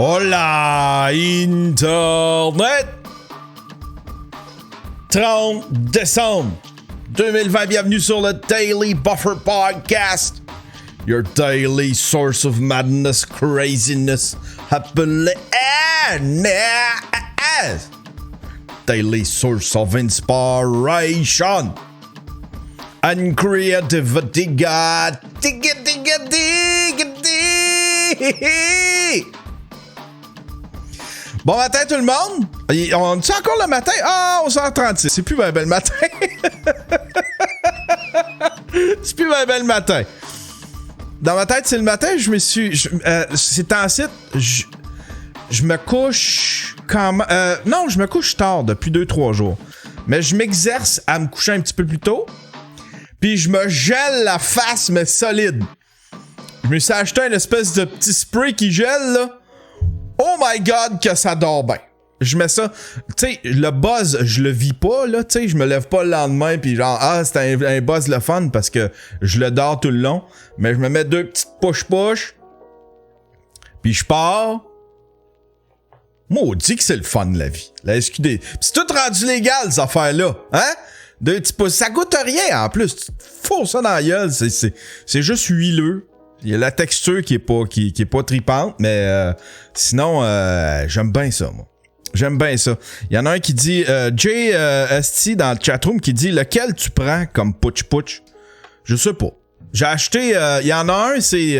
Hola Internet! 30 décembre 2020, bienvenue sur le Daily Buffer Podcast. Your daily source of madness, craziness, appelé daily source of inspiration and creativity. Bon matin tout le monde! On est encore le matin? Ah, 11h36. C'est plus bien le matin. C'est plus bien le matin. Dans ma tête, c'est le matin. C'est en site. Je me couche non, je me couche tard depuis 2-3 jours. Mais je m'exerce à me coucher un petit peu plus tôt. Puis je me gèle la face, mais solide. Je me suis acheté une espèce de petit spray qui gèle, là. Oh my God, que ça dort bien. Je mets ça. Tu sais, le buzz, je le vis pas, là. Tu sais, je me lève pas le lendemain, puis genre, c'est un buzz le fun parce que je le dors tout le long. Mais je me mets 2 petites push-push. Puis je pars. Maudit que c'est le fun, la vie. La SQD. Pis c'est tout rendu légal, ces affaires-là. Hein? 2 petits pouces. Ça goûte rien, en plus. Tu fous ça dans la gueule. C'est juste huileux. Il y a la texture qui est pas tripante, mais sinon, j'aime bien ça, moi. J'aime bien ça. Il y en a un qui dit, Jay ST dans le chatroom qui dit, lequel tu prends comme putsch-putsch? Je sais pas. J'ai acheté, il y en a un, c'est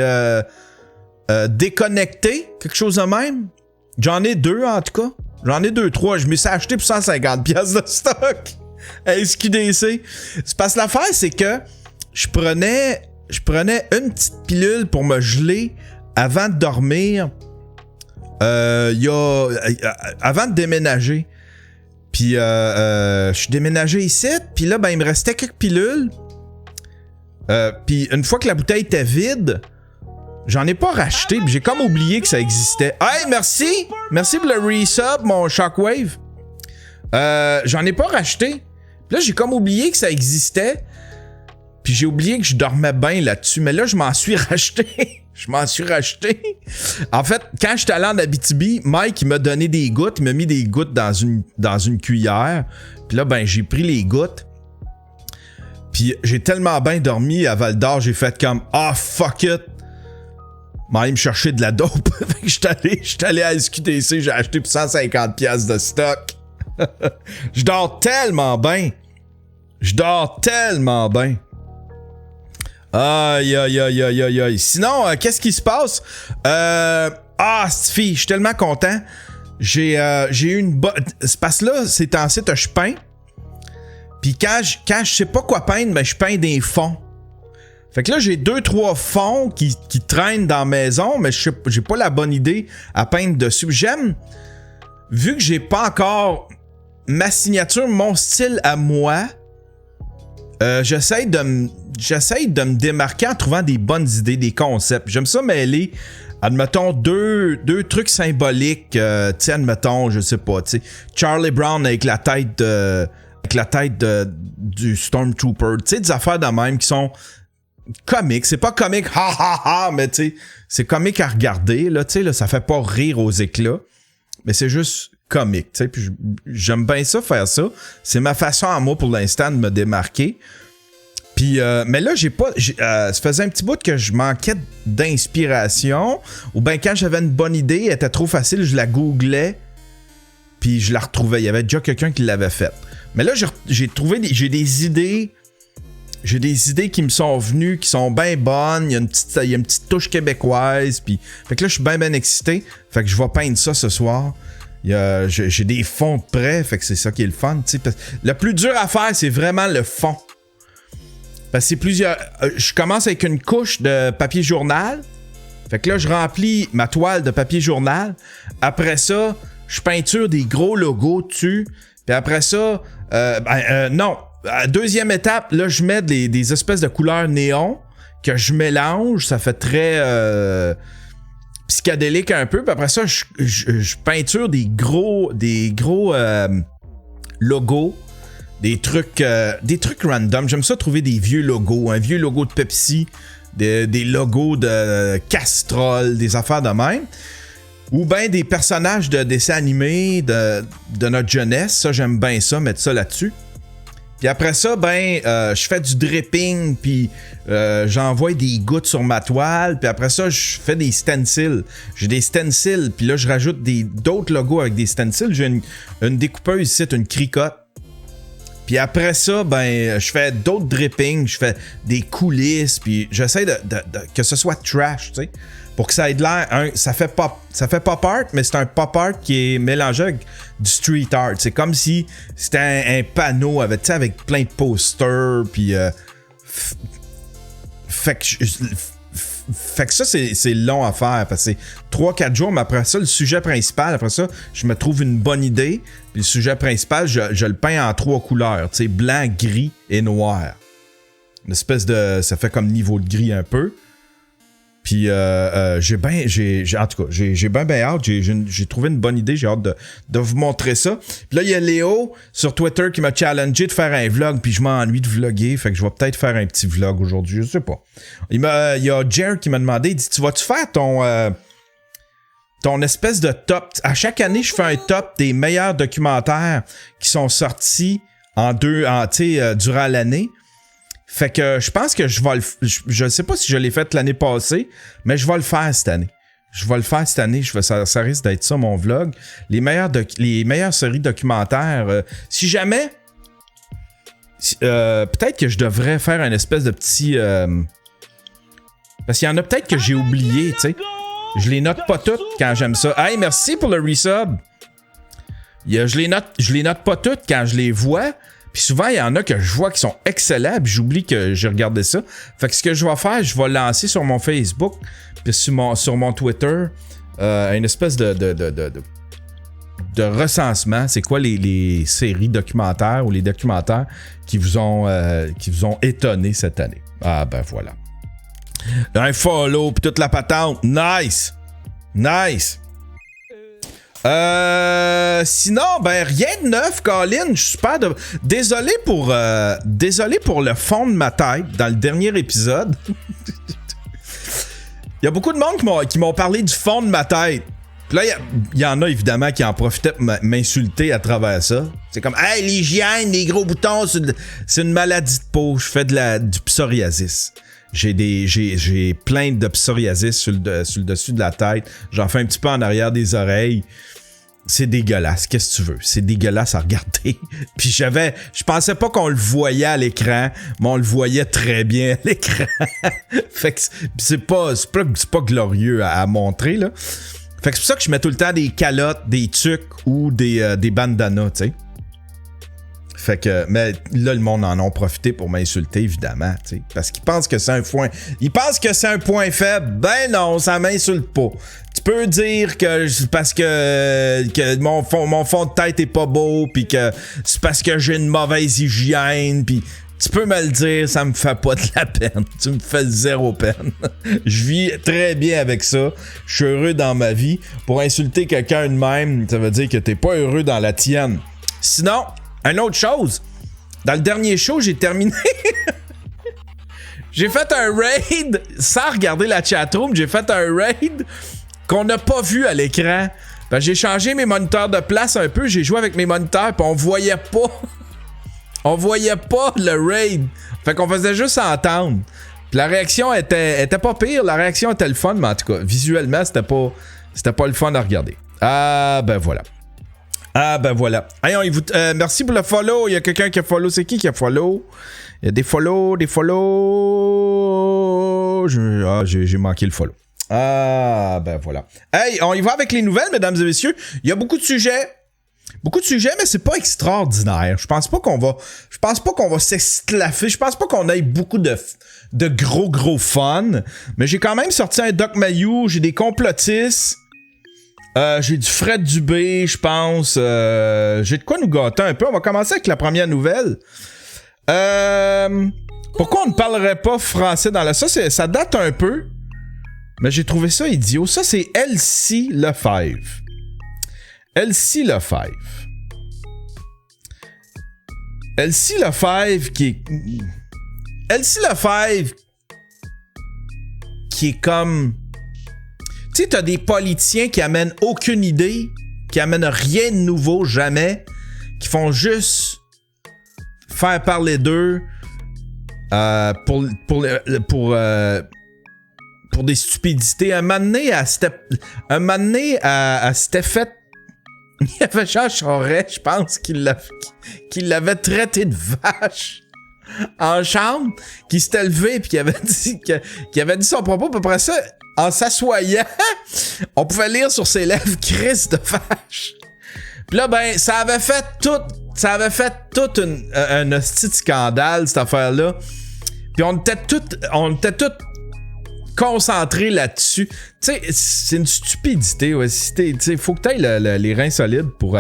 déconnecté, quelque chose de même. J'en ai 2 en tout cas. J'en ai 2-3. Je me suis acheté pour 150$ de stock. SQDC. C'est parce que l'affaire, c'est que je prenais une petite pilule pour me geler avant de dormir. Avant de déménager. Puis je suis déménagé ici. Puis là, ben, il me restait quelques pilules. Puis une fois que la bouteille était vide, j'en ai pas racheté. Puis j'ai comme oublié que ça existait. Hey, merci! Merci pour le resub, mon Shockwave. J'en ai pas racheté. Puis là, j'ai comme oublié que ça existait. Puis j'ai oublié que je dormais bien là-dessus. Mais là, je m'en suis racheté. En fait, quand j'étais allé en Abitibi, Mike, il m'a donné des gouttes. Il m'a mis des gouttes dans une cuillère. Puis là, ben, j'ai pris les gouttes. Puis j'ai tellement bien dormi à Val-d'Or, j'ai fait comme « Ah, fuck it! » M'allais me chercher de la dope. J'étais allé à SQTC, j'ai acheté pour 150$ de stock. Je dors tellement bien. Aïe. Sinon, qu'est-ce qui se passe? Stifi, je suis tellement content. J'ai eu une bonne... C'est parce que là, c'est en site, je peins. Puis quand je sais pas quoi peindre, ben je peins des fonds. Fait que là, j'ai 2-3 fonds qui traînent dans la maison, mais j'ai pas la bonne idée à peindre dessus. J'aime, vu que j'ai pas encore ma signature, mon style à moi, j'essaie de me démarquer en trouvant des bonnes idées, des concepts. J'aime ça mêler, admettons, deux trucs symboliques. Tu sais, admettons, je sais pas, tu sais, Charlie Brown avec la tête du Stormtrooper. Tu sais, des affaires de même qui sont comiques. C'est pas comique, mais tu sais, c'est comique à regarder, là, tu sais, là, ça fait pas rire aux éclats, mais c'est juste comique, tu sais, puis j'aime bien ça, faire ça. C'est ma façon à moi, pour l'instant, de me démarquer. Puis, mais là, ça faisait un petit bout que je manquais d'inspiration, ou bien quand j'avais une bonne idée, elle était trop facile, je la googlais, puis je la retrouvais. Il y avait déjà quelqu'un qui l'avait faite. Mais là, j'ai des idées qui me sont venues, qui sont bien bonnes. Il y a une petite touche québécoise. Puis, fait que là, je suis bien excité. Fait que je vais peindre ça ce soir. J'ai des fonds de prêt. Fait que c'est ça qui est le fun. Le plus dur à faire, c'est vraiment le fond. Parce que c'est plusieurs... je commence avec une couche de papier journal. Fait que là, je remplis ma toile de papier journal. Après ça, je peinture des gros logos dessus. Puis après ça... non... Deuxième étape, là, je mets des espèces de couleurs néon que je mélange. Ça fait très psychédélique un peu. Puis après ça, je peinture des gros logos, des trucs random. J'aime ça trouver des vieux logos. Un vieux logo de Pepsi, des logos de Castrol, des affaires de même. Ou bien des personnages de dessins animés de notre jeunesse. Ça, j'aime bien ça, mettre ça là-dessus. Puis après ça, je fais du dripping, puis j'envoie des gouttes sur ma toile. Puis après ça, je fais des stencils. J'ai des stencils, puis là, je rajoute d'autres logos avec des stencils. J'ai une découpeuse ici, une cricotte. Puis après ça, je fais d'autres drippings, je fais des coulisses, puis j'essaie que ce soit trash, tu sais, pour que ça ait de l'air. Ça fait pop art, mais c'est un pop art qui est mélangé avec du street art. C'est comme si c'était un panneau avec plein de posters, puis fait que ça, c'est long à faire, parce que c'est 3-4 jours, mais après ça, le sujet principal, après ça, je me trouve une bonne idée, puis le sujet principal, je le peins en 3 couleurs, tu sais, blanc, gris et noir. Une espèce de... ça fait comme niveau de gris un peu. Puis j'ai en tout cas, j'ai bien hâte, j'ai trouvé une bonne idée, j'ai hâte de vous montrer ça. Puis là, il y a Léo sur Twitter qui m'a challengé de faire un vlog, puis je m'ennuie de vlogger, fait que je vais peut-être faire un petit vlog aujourd'hui, je sais pas. Il y a Jer qui m'a demandé, il dit, tu vas-tu faire ton espèce de top? À chaque année, je fais un top des meilleurs documentaires qui sont sortis durant l'année. Fait que je pense que je vais je sais pas si je l'ai fait l'année passée, mais je vais le faire cette année. Ça risque d'être ça mon vlog. Les meilleures séries documentaires. Si jamais... peut-être que je devrais faire une espèce de petit... parce qu'il y en a peut-être que j'ai oublié, tu sais. Je les note pas toutes quand j'aime ça. Hey, merci pour le resub. Je les note pas toutes quand je les vois. Puis souvent, il y en a que je vois qui sont excellents, puis j'oublie que j'ai regardé ça. Fait que ce que je vais faire, je vais lancer sur mon Facebook, puis sur mon Twitter, une espèce de recensement. C'est quoi les séries documentaires ou les documentaires qui vous ont étonné cette année. Ah ben voilà. Un follow, puis toute la patente. Nice! Sinon, rien de neuf, Colin. Je suis super désolé pour le fond de ma tête dans le dernier épisode. Il y a beaucoup de monde qui m'ont parlé du fond de ma tête. Puis là, il y en a évidemment qui en profitaient pour m'insulter à travers ça. C'est comme, hey, l'hygiène, les gros boutons, c'est une maladie de peau. Je fais du psoriasis. J'ai plein de psoriasis sur le dessus de la tête. J'en fais un petit peu en arrière des oreilles. C'est dégueulasse, qu'est-ce que tu veux? C'est dégueulasse à regarder. Puis je pensais pas qu'on le voyait à l'écran, mais on le voyait très bien à l'écran. Fait que c'est pas glorieux à montrer, là. Fait que c'est pour ça que je mets tout le temps des calottes, des tucs ou des bandanas, tu sais. Fait que, mais là, le monde en a profité pour m'insulter, évidemment, tu sais. Parce qu'ils pensent que c'est un point. Ils pensent que c'est un point faible. Ben non, ça m'insulte pas. Tu peux dire que c'est parce que mon fond de tête est pas beau, puis que c'est parce que j'ai une mauvaise hygiène, puis tu peux me le dire, ça me fait pas de la peine. Tu me fais 0 peine. Je vis très bien avec ça. Je suis heureux dans ma vie. Pour insulter quelqu'un de même, ça veut dire que t'es pas heureux dans la tienne. Sinon, une autre chose, dans le dernier show, j'ai terminé. J'ai fait un raid, sans regarder la chatroom, j'ai fait un raid qu'on n'a pas vu à l'écran. Ben, j'ai changé mes moniteurs de place un peu, j'ai joué avec mes moniteurs, puis on voyait pas. On voyait pas le raid. Fait qu'on faisait juste entendre. Puis la réaction était pas pire, la réaction était le fun, mais en tout cas, visuellement, c'était pas le fun à regarder. Ah, ben voilà. Hey, merci pour le follow. Il y a quelqu'un qui a follow. C'est qui a follow? Il y a des follow. J'ai manqué le follow. Ah, ben voilà. Hey, on y va avec les nouvelles, mesdames et messieurs. Il y a beaucoup de sujets. Mais c'est pas extraordinaire. Je pense pas qu'on va s'esclaffer. Je pense pas qu'on ait beaucoup de gros fun. Mais j'ai quand même sorti un Doc Mayou. J'ai des complotistes. J'ai du Fred Dubé, je pense. J'ai de quoi nous gâter un peu. On va commencer avec la première nouvelle. Pourquoi on ne parlerait pas français dans la... Ça date un peu, mais j'ai trouvé ça idiot. Ça, c'est Elsie Lefebvre. Elsie Lefebvre qui est comme... Tu sais, t'as des politiciens qui amènent aucune idée, qui amènent rien de nouveau, jamais, qui font juste faire parler d'eux pour des stupidités. Un moment donné, elle s'était fait... Il y avait Jean Charest, je pense, qui l'avait traité de vache en chambre, qui s'était levé puis qui avait dit son propos. Puis après ça, en s'assoyant, on pouvait lire sur ses lèvres Chris de vache. Puis là, ben, ça avait fait tout un hostie de scandale, cette affaire-là. Puis on était tous concentrés là-dessus. Tu sais, c'est une stupidité. Ouais. Faut que tu ailles les reins solides pour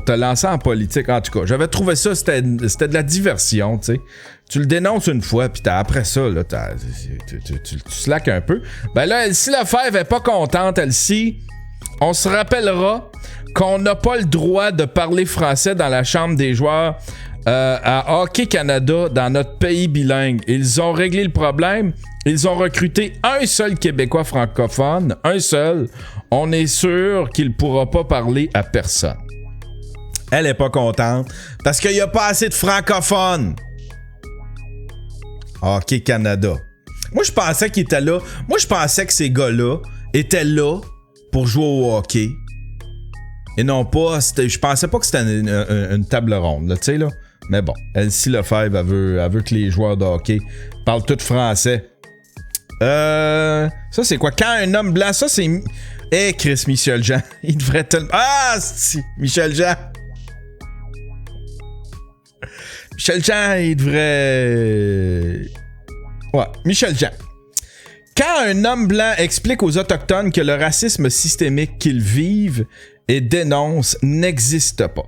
te lancer en politique. En tout cas, j'avais trouvé ça, c'était de la diversion, tu sais. Tu le dénonces une fois, puis après ça, là, tu slackes un peu. Ben là, Elsie Lefebvre est pas contente, Elsie. On se rappellera qu'on n'a pas le droit de parler français dans la chambre des joueurs à Hockey Canada dans notre pays bilingue. Ils ont réglé le problème. Ils ont recruté un seul Québécois francophone, un seul. On est sûr qu'il pourra pas parler à personne. Elle est pas contente parce qu'il y a pas assez de francophones. Hockey Canada. Moi, je pensais qu'ils étaient là. Moi, je pensais que ces gars-là étaient là pour jouer au hockey. Et non pas... Je pensais pas que c'était une table ronde, tu sais, là. Mais bon, Elsie Lefebvre, elle veut que les joueurs de hockey parlent tout français. Ça, c'est quoi? Quand un homme blanc... Ça, c'est... Chris Michel Jean. Il devrait tellement... Ah, si! Michel Jean. Michel Jean, il devrait... Ouais, Michel Jean. Quand un homme blanc explique aux Autochtones que le racisme systémique qu'ils vivent et dénoncent n'existe pas.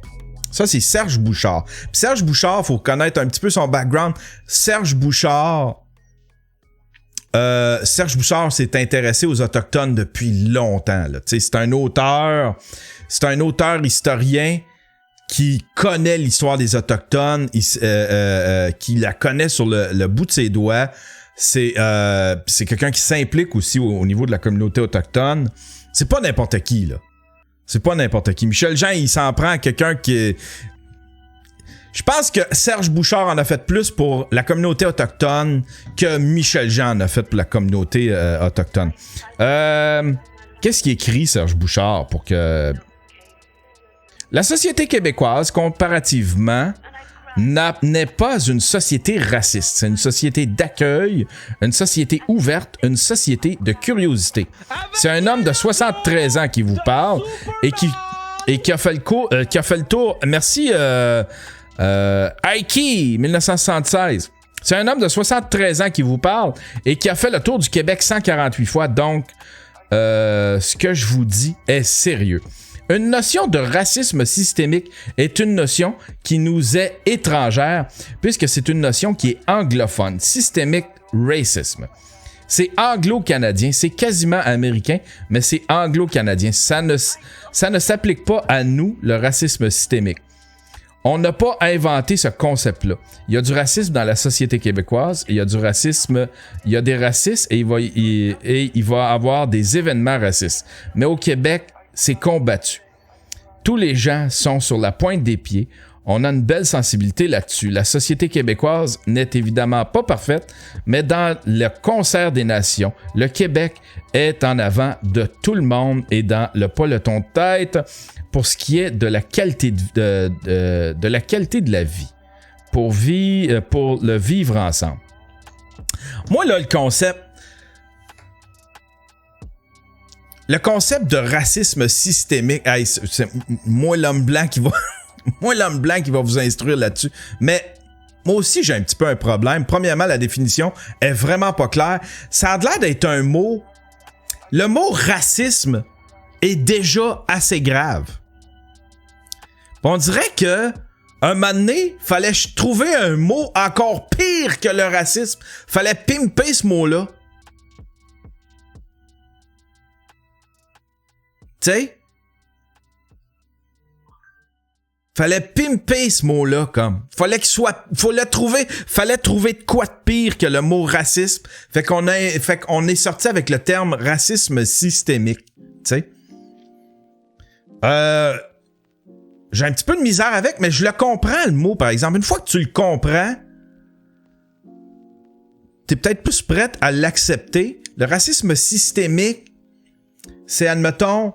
Ça, c'est Serge Bouchard. Puis Serge Bouchard, faut connaître un petit peu son background. Serge Bouchard s'est intéressé aux Autochtones depuis longtemps. Là. C'est un auteur historien qui connaît l'histoire des Autochtones, qui la connaît sur le bout de ses doigts. C'est quelqu'un qui s'implique aussi au niveau de la communauté autochtone. C'est pas n'importe qui, là. C'est pas n'importe qui. Michel Jean, il s'en prend à quelqu'un qui... Je pense que Serge Bouchard en a fait plus pour la communauté autochtone que Michel Jean en a fait pour la communauté autochtone. Qu'est-ce qu'il écrit, Serge Bouchard, pour que... La société québécoise, comparativement, n'est pas une société raciste. C'est une société d'accueil, une société ouverte, une société de curiosité. C'est un homme de 73 ans qui vous parle et qui a fait le tour. Merci, Aiki, 1976. C'est un homme de 73 ans qui vous parle et qui a fait le tour du Québec 148 fois. Donc, ce que je vous dis est sérieux. Une notion de racisme systémique est une notion qui nous est étrangère, puisque c'est une notion qui est anglophone. Systemic racism. C'est anglo-canadien, c'est quasiment américain, mais c'est anglo-canadien. Ça ne s'applique pas à nous, le racisme systémique. On n'a pas inventé ce concept-là. Il y a du racisme dans la société québécoise, il y a des racistes et il va avoir des événements racistes. Mais au Québec, c'est combattu. Tous les gens sont sur la pointe des pieds. On a une belle sensibilité là-dessus. La société québécoise n'est évidemment pas parfaite, mais dans le concert des nations, le Québec est en avant de tout le monde et dans le peloton de tête pour ce qui est de la qualité de la qualité de la vie, pour le vivre ensemble. Moi, là, le concept de racisme systémique, hey, c'est moi l'homme blanc qui va vous instruire là-dessus. Mais moi aussi, j'ai un petit peu un problème. Premièrement, la définition est vraiment pas claire. Ça a l'air d'être un mot. Le mot racisme est déjà assez grave. On dirait que un moment donné, fallait trouver un mot encore pire que le racisme. Fallait pimper ce mot-là. Tu sais? Fallait pimper ce mot-là, comme. Fallait trouver de quoi de pire que le mot racisme. Fait qu'on est sorti avec le terme racisme systémique. Tu sais. J'ai un petit peu de misère avec, mais je le comprends, le mot, par exemple. Une fois que tu le comprends, t'es peut-être plus prête à l'accepter. Le racisme systémique, c'est, admettons...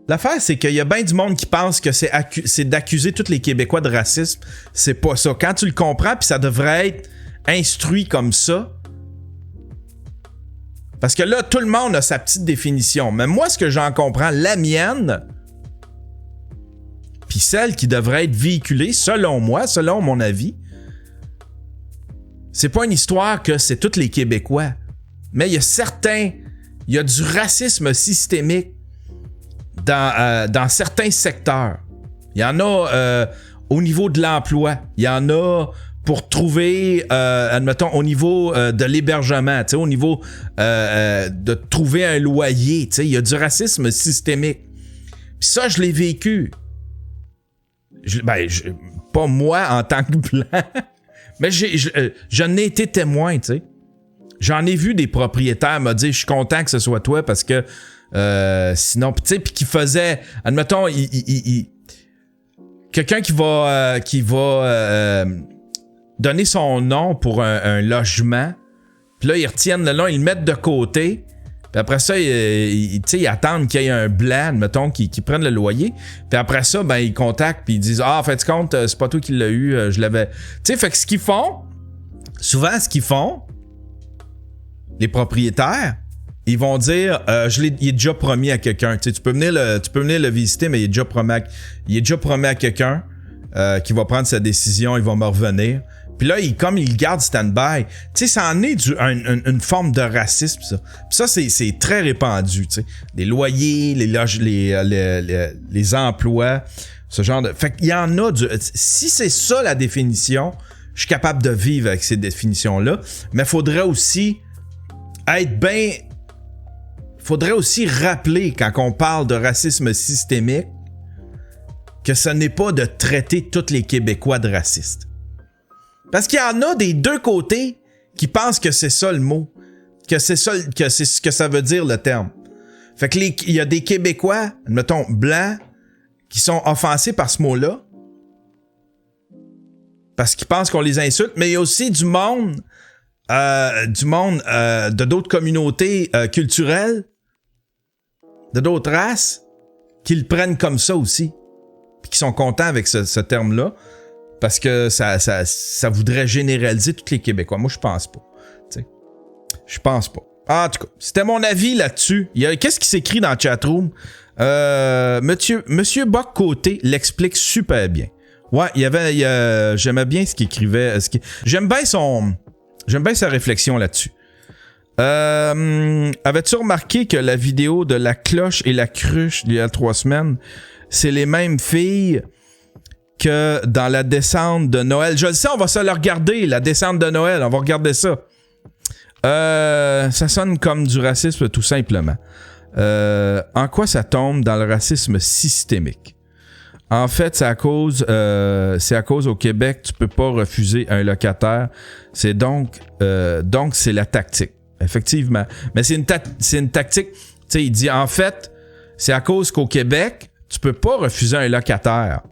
L'affaire, c'est qu'il y a bien du monde qui pense que c'est d'accuser tous les Québécois de racisme. C'est pas ça. Quand tu le comprends, puis ça devrait être instruit comme ça. Parce que là, tout le monde a sa petite définition. Mais moi, ce que j'en comprends, la mienne, puis celle qui devrait être véhiculée, selon moi, selon mon avis, c'est pas une histoire que c'est tous les Québécois. Mais il y a du racisme systémique dans certains secteurs. Il y en a au niveau de l'emploi. Il y en a pour trouver, admettons, au niveau de l'hébergement, au niveau de trouver un loyer. Il y a du racisme systémique. Puis ça, je l'ai vécu. Pas moi en tant que blanc, mais je n'ai été témoin. T'sais. J'en ai vu des propriétaires me dire « Je suis content que ce soit toi parce que sinon, tu sais, puis qui faisait, admettons, quelqu'un qui va donner son nom pour un logement, puis là, ils retiennent le nom, ils le mettent de côté, puis après ça, ils attendent qu'il y ait un blanc, admettons, qui prenne le loyer, puis après ça, ben, ils contactent, puis ils disent « Ah, en fait, compte, c'est pas toi qui l'as eu, je l'avais... » Tu sais, fait que souvent, les propriétaires, ils vont dire il est déjà promis à quelqu'un. Tu sais, tu peux venir le visiter, mais il est déjà promis à quelqu'un qui va prendre sa décision, il va me revenir. Puis là, comme il garde stand-by, tu sais, ça en est une forme de racisme, ça. Puis ça, c'est très répandu, tu sais. Les loyers, les emplois, ce genre de... Fait qu'il y en a si c'est ça la définition, je suis capable de vivre avec ces définitions-là, mais il faudrait aussi rappeler, quand on parle de racisme systémique, que ce n'est pas de traiter tous les Québécois de racistes. Parce qu'il y en a des deux côtés qui pensent que c'est ça le mot, que c'est ce que ça veut dire le terme. Fait que il y a des Québécois, mettons, blancs, qui sont offensés par ce mot-là, parce qu'ils pensent qu'on les insulte, mais il y a aussi du monde de d'autres communautés culturelles, de d'autres races, qui le prennent comme ça aussi, puis qui sont contents avec ce terme-là, parce que ça voudrait généraliser tous les Québécois. Moi, je pense pas. T'sais. Je pense pas. En tout cas, c'était mon avis là-dessus. Qu'est-ce qui s'écrit dans le chatroom? Monsieur Bock-Côté l'explique super bien. Ouais, j'aimais bien ce qu'il écrivait. J'aime bien sa réflexion là-dessus. Avais-tu remarqué que la vidéo de la cloche et la cruche d'il y a 3 semaines, c'est les mêmes filles que dans la descente de Noël? Je le sais, on va se le regarder, la descente de Noël. On va regarder ça. Ça sonne comme du racisme, tout simplement. En quoi ça tombe dans le racisme systémique? En fait, c'est à cause au Québec, tu peux pas refuser un locataire. C'est donc c'est la tactique. Effectivement. Mais c'est une tactique. Tu sais, il dit, en fait, c'est à cause qu'au Québec, tu peux pas refuser un locataire.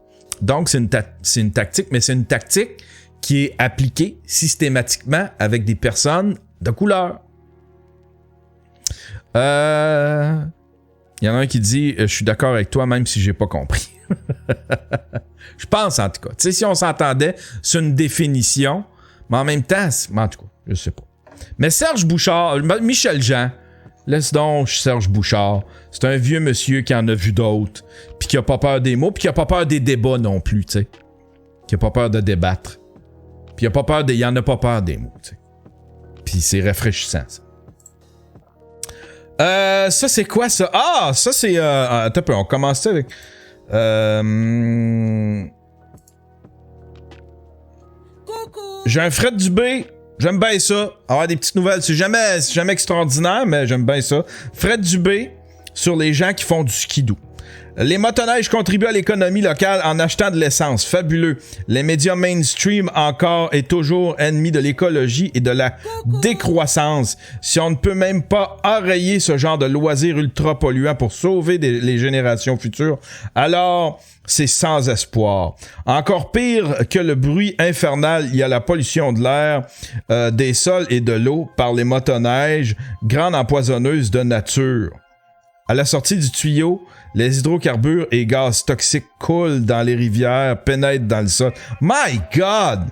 Donc, c'est une tactique, mais c'est une tactique qui est appliquée systématiquement avec des personnes de couleur. Il y en a un qui dit, je suis d'accord avec toi, même si j'ai pas compris. Je pense, en tout cas. Tu sais, si on s'entendait, c'est une définition, mais en même temps, en tout cas, je sais pas. Mais Serge Bouchard, Michel Jean, laisse donc Serge Bouchard. C'est un vieux monsieur qui en a vu d'autres, puis qui a pas peur des mots, puis qui a pas peur des débats non plus, tu sais. Qui a pas peur de débattre. Puis il en a pas peur des mots, tu sais. Puis c'est rafraîchissant, ça. Ça, c'est quoi, ça? Ah, ça, c'est... attends un peu, on commence avec... J'ai un Fred Dubé. J'aime bien ça. Avoir des petites nouvelles. C'est jamais extraordinaire, mais j'aime bien ça. Fred Dubé sur les gens qui font du skidoo. Les motoneiges contribuent à l'économie locale en achetant de l'essence. Fabuleux. Les médias mainstream encore et toujours ennemis de l'écologie et de la décroissance. Si on ne peut même pas enrayer ce genre de loisirs ultra polluants pour sauver les générations futures, alors c'est sans espoir. Encore pire que le bruit infernal, il y a la pollution de l'air, des sols et de l'eau par les motoneiges, grande empoisonneuse de nature. À la sortie du tuyau, les hydrocarbures et gaz toxiques coulent dans les rivières, pénètrent dans le sol. My God!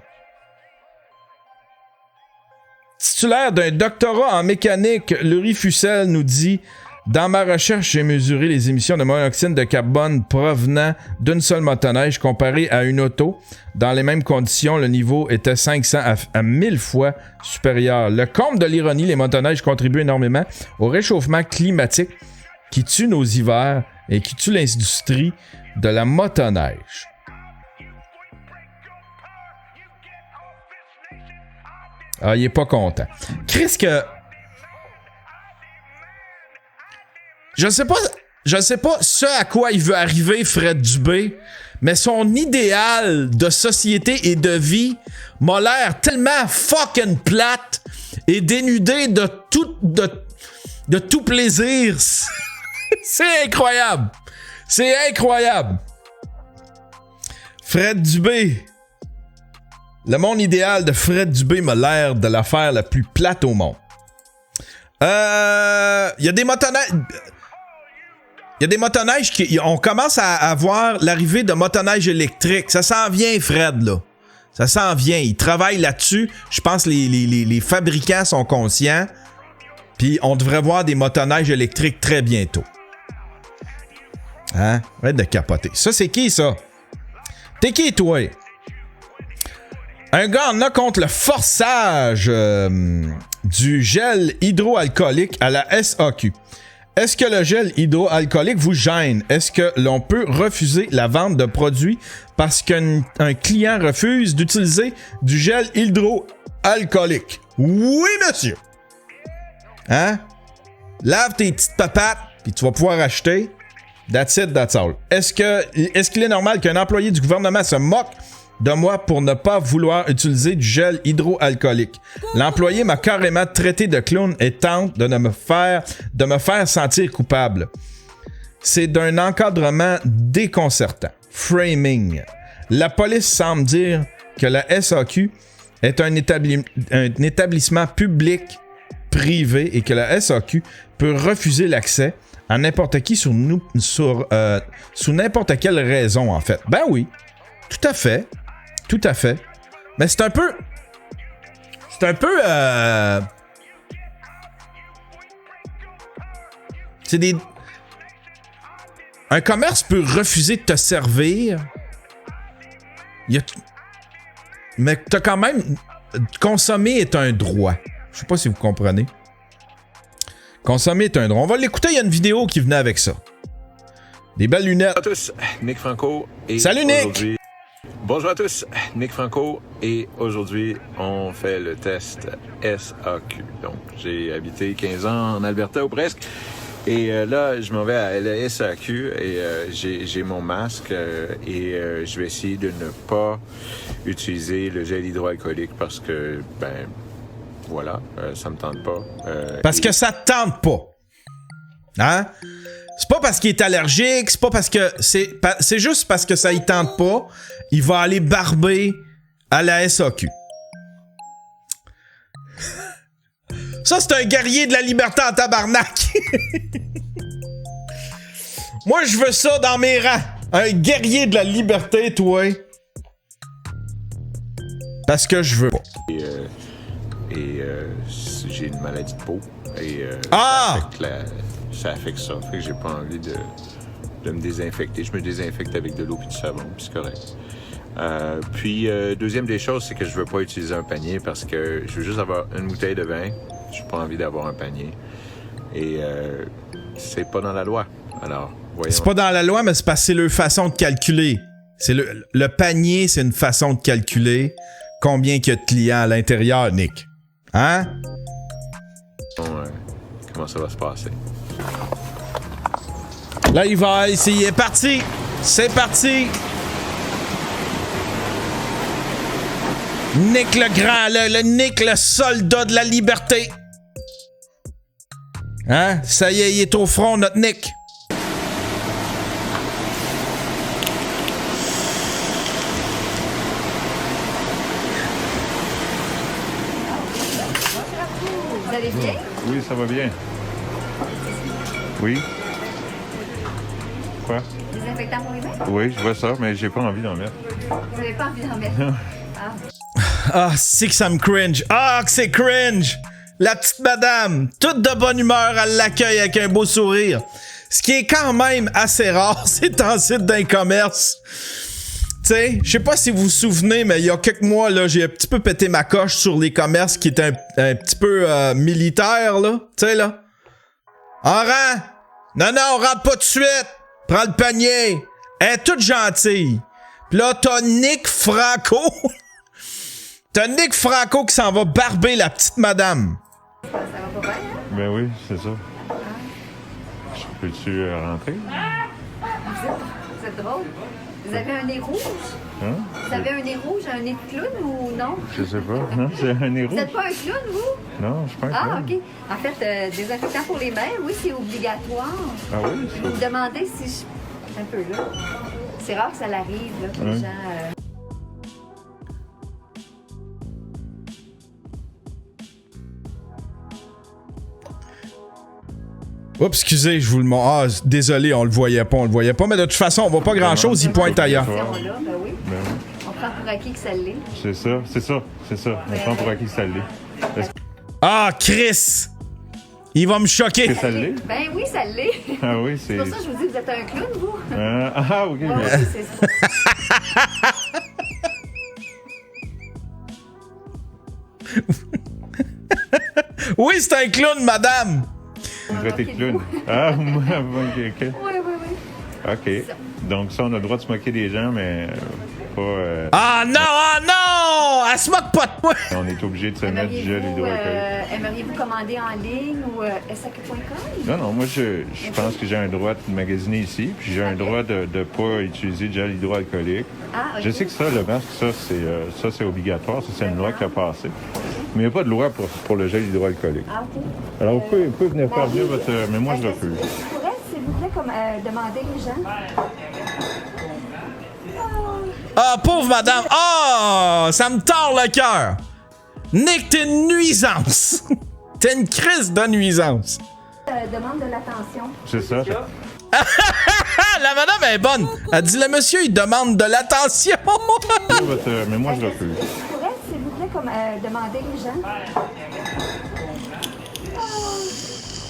Titulaire d'un doctorat en mécanique, Laurie Fussell nous dit « Dans ma recherche, j'ai mesuré les émissions de monoxyde de carbone provenant d'une seule motoneige comparée à une auto. Dans les mêmes conditions, le niveau était 500 à 1000 fois supérieur. Le comble de l'ironie, les motoneiges contribuent énormément au réchauffement climatique qui tue nos hivers et qui tue l'industrie de la motoneige. » Ah, il est pas content. Chris que... Je sais pas ce à quoi il veut arriver, Fred Dubé, mais son idéal de société et de vie m'a l'air tellement fucking plate et dénudé de tout plaisir. C'est incroyable. C'est incroyable. Fred Dubé. Le monde idéal de Fred Dubé m'a l'air de l'affaire la plus plate au monde. Il y a des motoneiges... Il y a des motoneiges qui... On commence à avoir l'arrivée de motoneiges électriques. Ça s'en vient, Fred, là. Ça s'en vient. Ils travaillent là-dessus. Je pense que les fabricants sont conscients. Puis on devrait voir des motoneiges électriques très bientôt. Hein? Arrête de capoter. Ça, c'est qui, ça? T'es qui, toi? Un gars en a contre le forçage du gel hydroalcoolique à la SAQ. Est-ce que le gel hydroalcoolique vous gêne? Est-ce que l'on peut refuser la vente de produits parce qu'un client refuse d'utiliser du gel hydroalcoolique? Oui, monsieur! Hein? Lave tes petites papates, puis tu vas pouvoir acheter. That's it, that's all. Est-ce qu'il est normal qu'un employé du gouvernement se moque de moi pour ne pas vouloir utiliser du gel hydroalcoolique? L'employé m'a carrément traité de clown et tente de me faire sentir coupable. C'est d'un encadrement déconcertant. Framing. La police semble dire que la SAQ est un établissement public privé et que la SAQ peut refuser l'accès à n'importe qui sous n'importe quelle raison, en fait. Ben oui, tout à fait. Tout à fait. Mais c'est un peu... C'est des... Un commerce peut refuser de te servir. Mais t'as quand même... Consommer est un droit. Je sais pas si vous comprenez. Consommer est un droit. On va l'écouter, il y a une vidéo qui venait avec ça. Des belles lunettes. Bonjour à tous, Nick Franco. Et salut Nick! Bonjour à tous, Nick Franco. Et aujourd'hui, on fait le test SAQ. Donc, j'ai habité 15 ans en Alberta ou presque. Et là, je m'en vais à la SAQ et j'ai mon masque et je vais essayer de ne pas utiliser le gel hydroalcoolique parce que, ben... Voilà, ça me tente pas. Parce que ça te tente pas. Hein? C'est pas parce qu'il est allergique, c'est pas parce que... C'est juste parce que ça y tente pas. Il va aller barber à la SAQ. Ça, c'est un guerrier de la liberté en tabarnak. Moi, je veux ça dans mes rangs. Un guerrier de la liberté, toi. Parce que je veux pas. Et j'ai une maladie de peau. Et ça affecte ça. Fait que j'ai pas envie de me désinfecter. Je me désinfecte avec de l'eau et du savon, puis c'est correct. Deuxième des choses, c'est que je veux pas utiliser un panier parce que je veux juste avoir une bouteille de vin. J'ai pas envie d'avoir un panier. Et c'est pas dans la loi. Alors, voyons. C'est pas dans la loi, mais c'est parce que c'est leur façon de calculer. C'est le panier, c'est une façon de calculer combien il y a de clients à l'intérieur, Nick. Hein? Bon, comment ça va se passer? Là, il va, il est parti. C'est parti. Nick le grand, le Nick le soldat de la liberté. Hein? Ça y est, il est au front, notre Nick. Vous allez bien? Oui, ça va bien. Oui? Quoi? Désinfectant pour les mains? Oui, je vois ça, mais j'ai pas envie d'en mettre. Vous n'avez pas envie d'en mettre? Ah. Ah, c'est que ça me cringe. Ah, que c'est cringe. La petite madame, toute de bonne humeur, elle l'accueille avec un beau sourire. Ce qui est quand même assez rare, c'est en site d'un commerce. Tu sais, je sais pas si vous vous souvenez, mais il y a quelques mois, là, j'ai un petit peu pété ma coche sur les commerces qui étaient un petit peu militaires, là. Tu sais, là. En rang! Non, non, rentre pas tout de suite! Prends le panier! Elle est toute gentille. Pis là, t'as Nick Franco. T'as Nick Franco qui s'en va barber la petite madame. Ça va pas bien, hein? Ben oui, c'est ça. Peux-tu rentrer? Vous êtes drôle. Vous avez un nez rouge? Hein? Vous avez un nez rouge, un nez de clown ou non? Je sais pas. Non, c'est un nez Vous rouge. n'êtes pas un clown, vous? Non, je suis pas un Ah, clown. OK. En fait, désinfectant pour les mains, oui, c'est obligatoire. Ah oui? Vous me demandez si je... Un peu là. C'est rare que ça l'arrive, là, que les gens... Oups, excusez, je vous le montre. Ah, désolé, on le voyait pas. Mais de toute façon, on voit pas grand-chose, il pointe ailleurs. Là, ben oui. Ben oui. On prend pour acquis que ça l'est. C'est ça. On prend pour acquis que ça l'est. Est-ce Ah, Chris! Il va me choquer. que ça l'est? Ben oui, ça l'est. Ah oui, C'est pour ça que je vous dis, vous êtes un clown, vous? Ah, ok. Ouais, mais- oui, c'est ça. Oui, c'est un clown, madame! Vous me traitez de clown. Ah, ok. Oui, oui, oui. OK. Donc, ça, on a le droit de se moquer des gens, mais pas. Ah non! Elle se moque pas de moi! On est obligé de se mettre du gel hydroalcoolique. Aimeriez-vous commander en ligne ou SAQ.com? Non, moi, je pense que j'ai un droit de magasiner ici, puis j'ai un droit de ne pas utiliser de gel hydroalcoolique. Ah, ok. Je sais que ça, le masque, ça, c'est obligatoire. Ça, c'est une loi qui a passé. Mais il n'y a pas de loi pour le gel hydroalcoolique. Ah, OK. Alors, vous pouvez venir faire Marie, bien votre. Mais moi, je est-ce refuse. que je pourrais, s'il vous plaît, demander les gens? Ah, pauvre madame! Ah! Ça me tord le cœur! Nick, t'es une nuisance! T'es une crise de nuisance! Demande de l'attention. C'est ça. Ah, la madame est bonne! Elle dit, le monsieur, il demande de l'attention! Mais moi, je Est-ce que refuse. je pourrais, s'il vous plaît, demander les gens?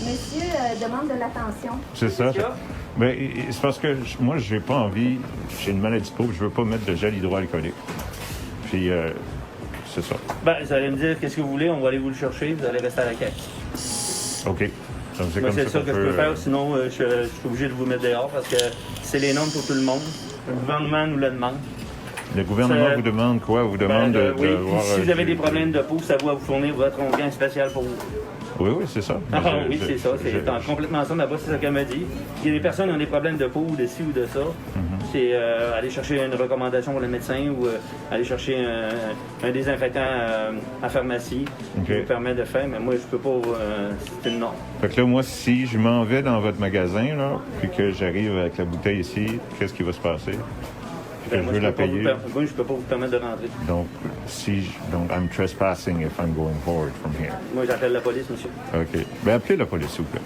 Monsieur demande de l'attention. C'est ça. Mais c'est parce que moi, j'ai pas envie. J'ai une maladie de peau, je veux pas mettre de gel hydroalcoolique. Puis, c'est ça. Ben, vous allez me dire qu'est-ce que vous voulez, on va aller vous le chercher, vous allez rester à la caisse. OK. Donc, c'est Moi, comme c'est ça ça qu'on que je peux faire, sinon je suis obligé de vous mettre dehors parce que c'est les normes pour tout le monde. Le gouvernement nous le demande. Le gouvernement Ça- vous demande quoi? Vous Ben, demande de oui, voir... si vous avez des problèmes de peau, ça va vous fournir votre onguent spécial pour vous. Oui, c'est ça. Ah oui, c'est ça, c'est complètement ça. Là-bas, c'est ça qu'elle m'a dit. Il y a des personnes qui ont des problèmes de peau, de ci ou de ça. C'est aller chercher une recommandation pour le médecin ou aller chercher un désinfectant à pharmacie qui vous permet de faire. Mais moi, je peux pas. C'est une norme. Fait que là, moi, si je m'en vais dans votre magasin, là, puis que j'arrive avec la bouteille ici, qu'est-ce qui va se passer? Puis que Moi, je veux la peux pas vous payer. moi, je peux pas vous permettre de rentrer. Donc, I'm trespassing if I'm going forward from here. Moi, j'appelle la police, monsieur. OK. Ben, appelez la police, s'il vous plaît.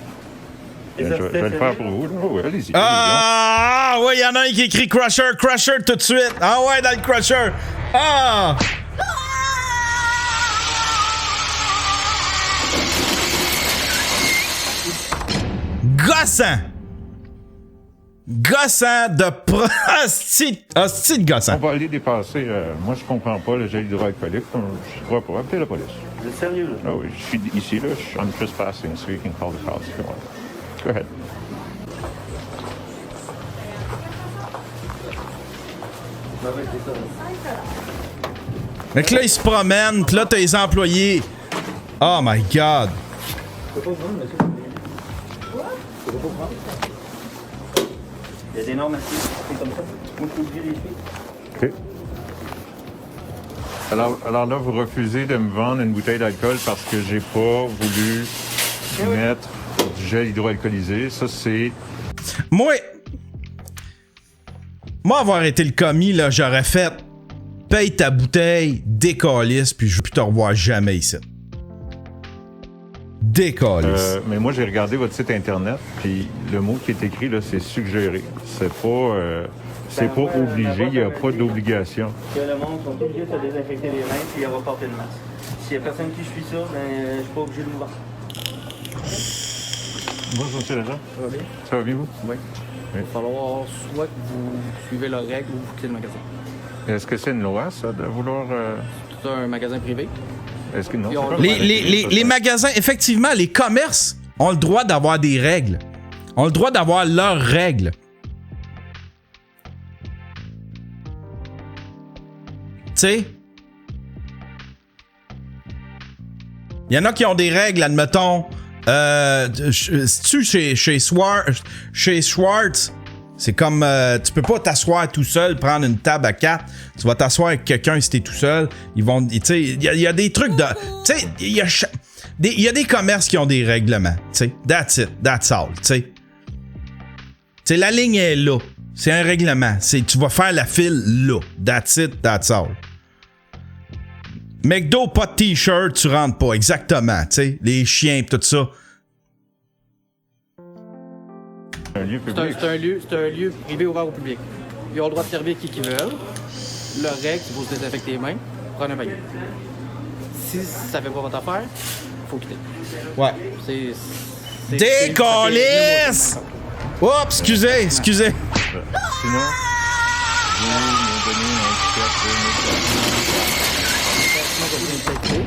Et Je ça, vais c'était le faire sérieux? pour vous. Oh, oui, allez-y. Ah, ouais, il y en a un qui écrit Crusher tout de suite. Ah ouais, dans le Crusher. Ah! Gossant! Gossant de hostie de gossant. On va aller dépasser. Moi, je comprends pas le gel hydroalcoolique. Je crois pas. Appelez la police. Vous êtes sérieux, là? Ah oui, je suis ici, là. I'm trespassing, so you can call the cops if you want. Go ahead. Fait que là, ils se promènent, pis là, t'as les employés. Oh my god. Il y a des normes assez c'est comme ça. Moi, je suis obligé de les suivre. OK. Alors là, vous refusez de me vendre une bouteille d'alcool parce que j'ai pas voulu mettre du gel hydroalcoolisé. Ça, c'est... Moi, avoir été le commis, là, j'aurais fait paye ta bouteille, décalisse, puis je veux plus te revoir jamais ici. Décalisse. Mais moi, j'ai regardé votre site Internet, puis le mot qui est écrit, là, c'est suggéré. C'est pas obligé, il n'y a pas d'obligation. Que le monde sont obligés de se désinfecter les mains puis avoir porté le masque. S'il y a personne qui suit ça, ben, je suis pas obligé de vous vendre. Bonjour, monsieur l'agent. Ça va bien? Ça va bien, vous? Oui. Il va falloir soit que vous suivez leurs règles ou vous quittez le magasin. Est-ce que c'est une loi, ça, de vouloir... C'est un magasin privé. Est-ce que non? Puis on- c'est pas Les magasins, effectivement, les commerces ont le droit d'avoir des règles. Ont le droit d'avoir leurs règles. Tu sais? Il y en a qui ont des règles, admettons. Si tu chez Schwartz, c'est comme tu peux pas t'asseoir tout seul, prendre une table à 4. Tu vas t'asseoir avec quelqu'un si t'es tout seul. Ils vont, tu sais, il y a des trucs de, tu sais, il y a des commerces qui ont des règlements. Tu sais, that's it, that's all. Tu sais, la ligne est là. C'est un règlement. Tu vas faire la file là. That's it, that's all. McDo, pas de t-shirt, tu rentres pas. Exactement. Tu sais, les chiens pis tout ça. un lieu public. C'est un lieu privé ouvert au public. Ils ont le droit de servir qui veulent. Leur règle, c'est faut se désinfecter les mains, prendre un panier. Si ça fait pas votre affaire, faut quitter. Ouais. Décalisse! Oups, excusez. Sinon, vous me donnez un ticket.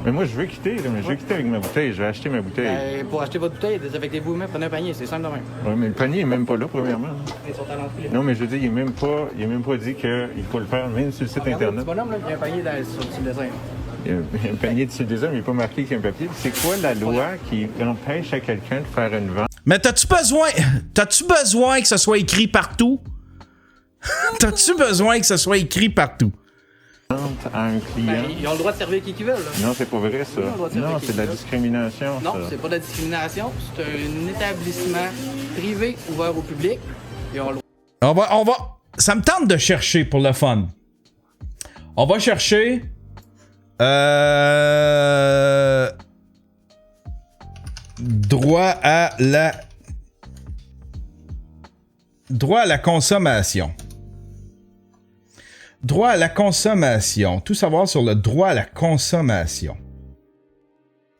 Mais moi, je veux quitter, là, mais je veux quitter avec ma bouteille. Je vais acheter ma bouteille. Pour acheter votre bouteille, désinfectez vous-même, prenez un panier, c'est simple de même. Oui, mais le panier est même pas là, premièrement. Ils sont à l'entrée. Non, mais je veux dire, il est même pas dit qu'il faut le faire, même sur le site Regardez, Internet. le petit bonhomme, là, il y a un panier sur le dessin. Il y a un panier dessus des hommes, mais il n'est pas marqué qu'il y a un papier. C'est quoi la loi qui empêche à quelqu'un de faire une vente? Mais t'as-tu besoin que ce soit écrit partout? T'as-tu besoin que ce soit écrit partout? À un client? Ben, ils ont le droit de servir qui veulent. Là. Non, c'est pas vrai, ça. Non, c'est de la discrimination, Non, ça. c'est pas de la discrimination. C'est un établissement privé ouvert au public. Ils ont le On va. Ça me tente de chercher pour le fun. On va chercher. Droit à la consommation. Droit à la consommation. Tout savoir sur le droit à la consommation.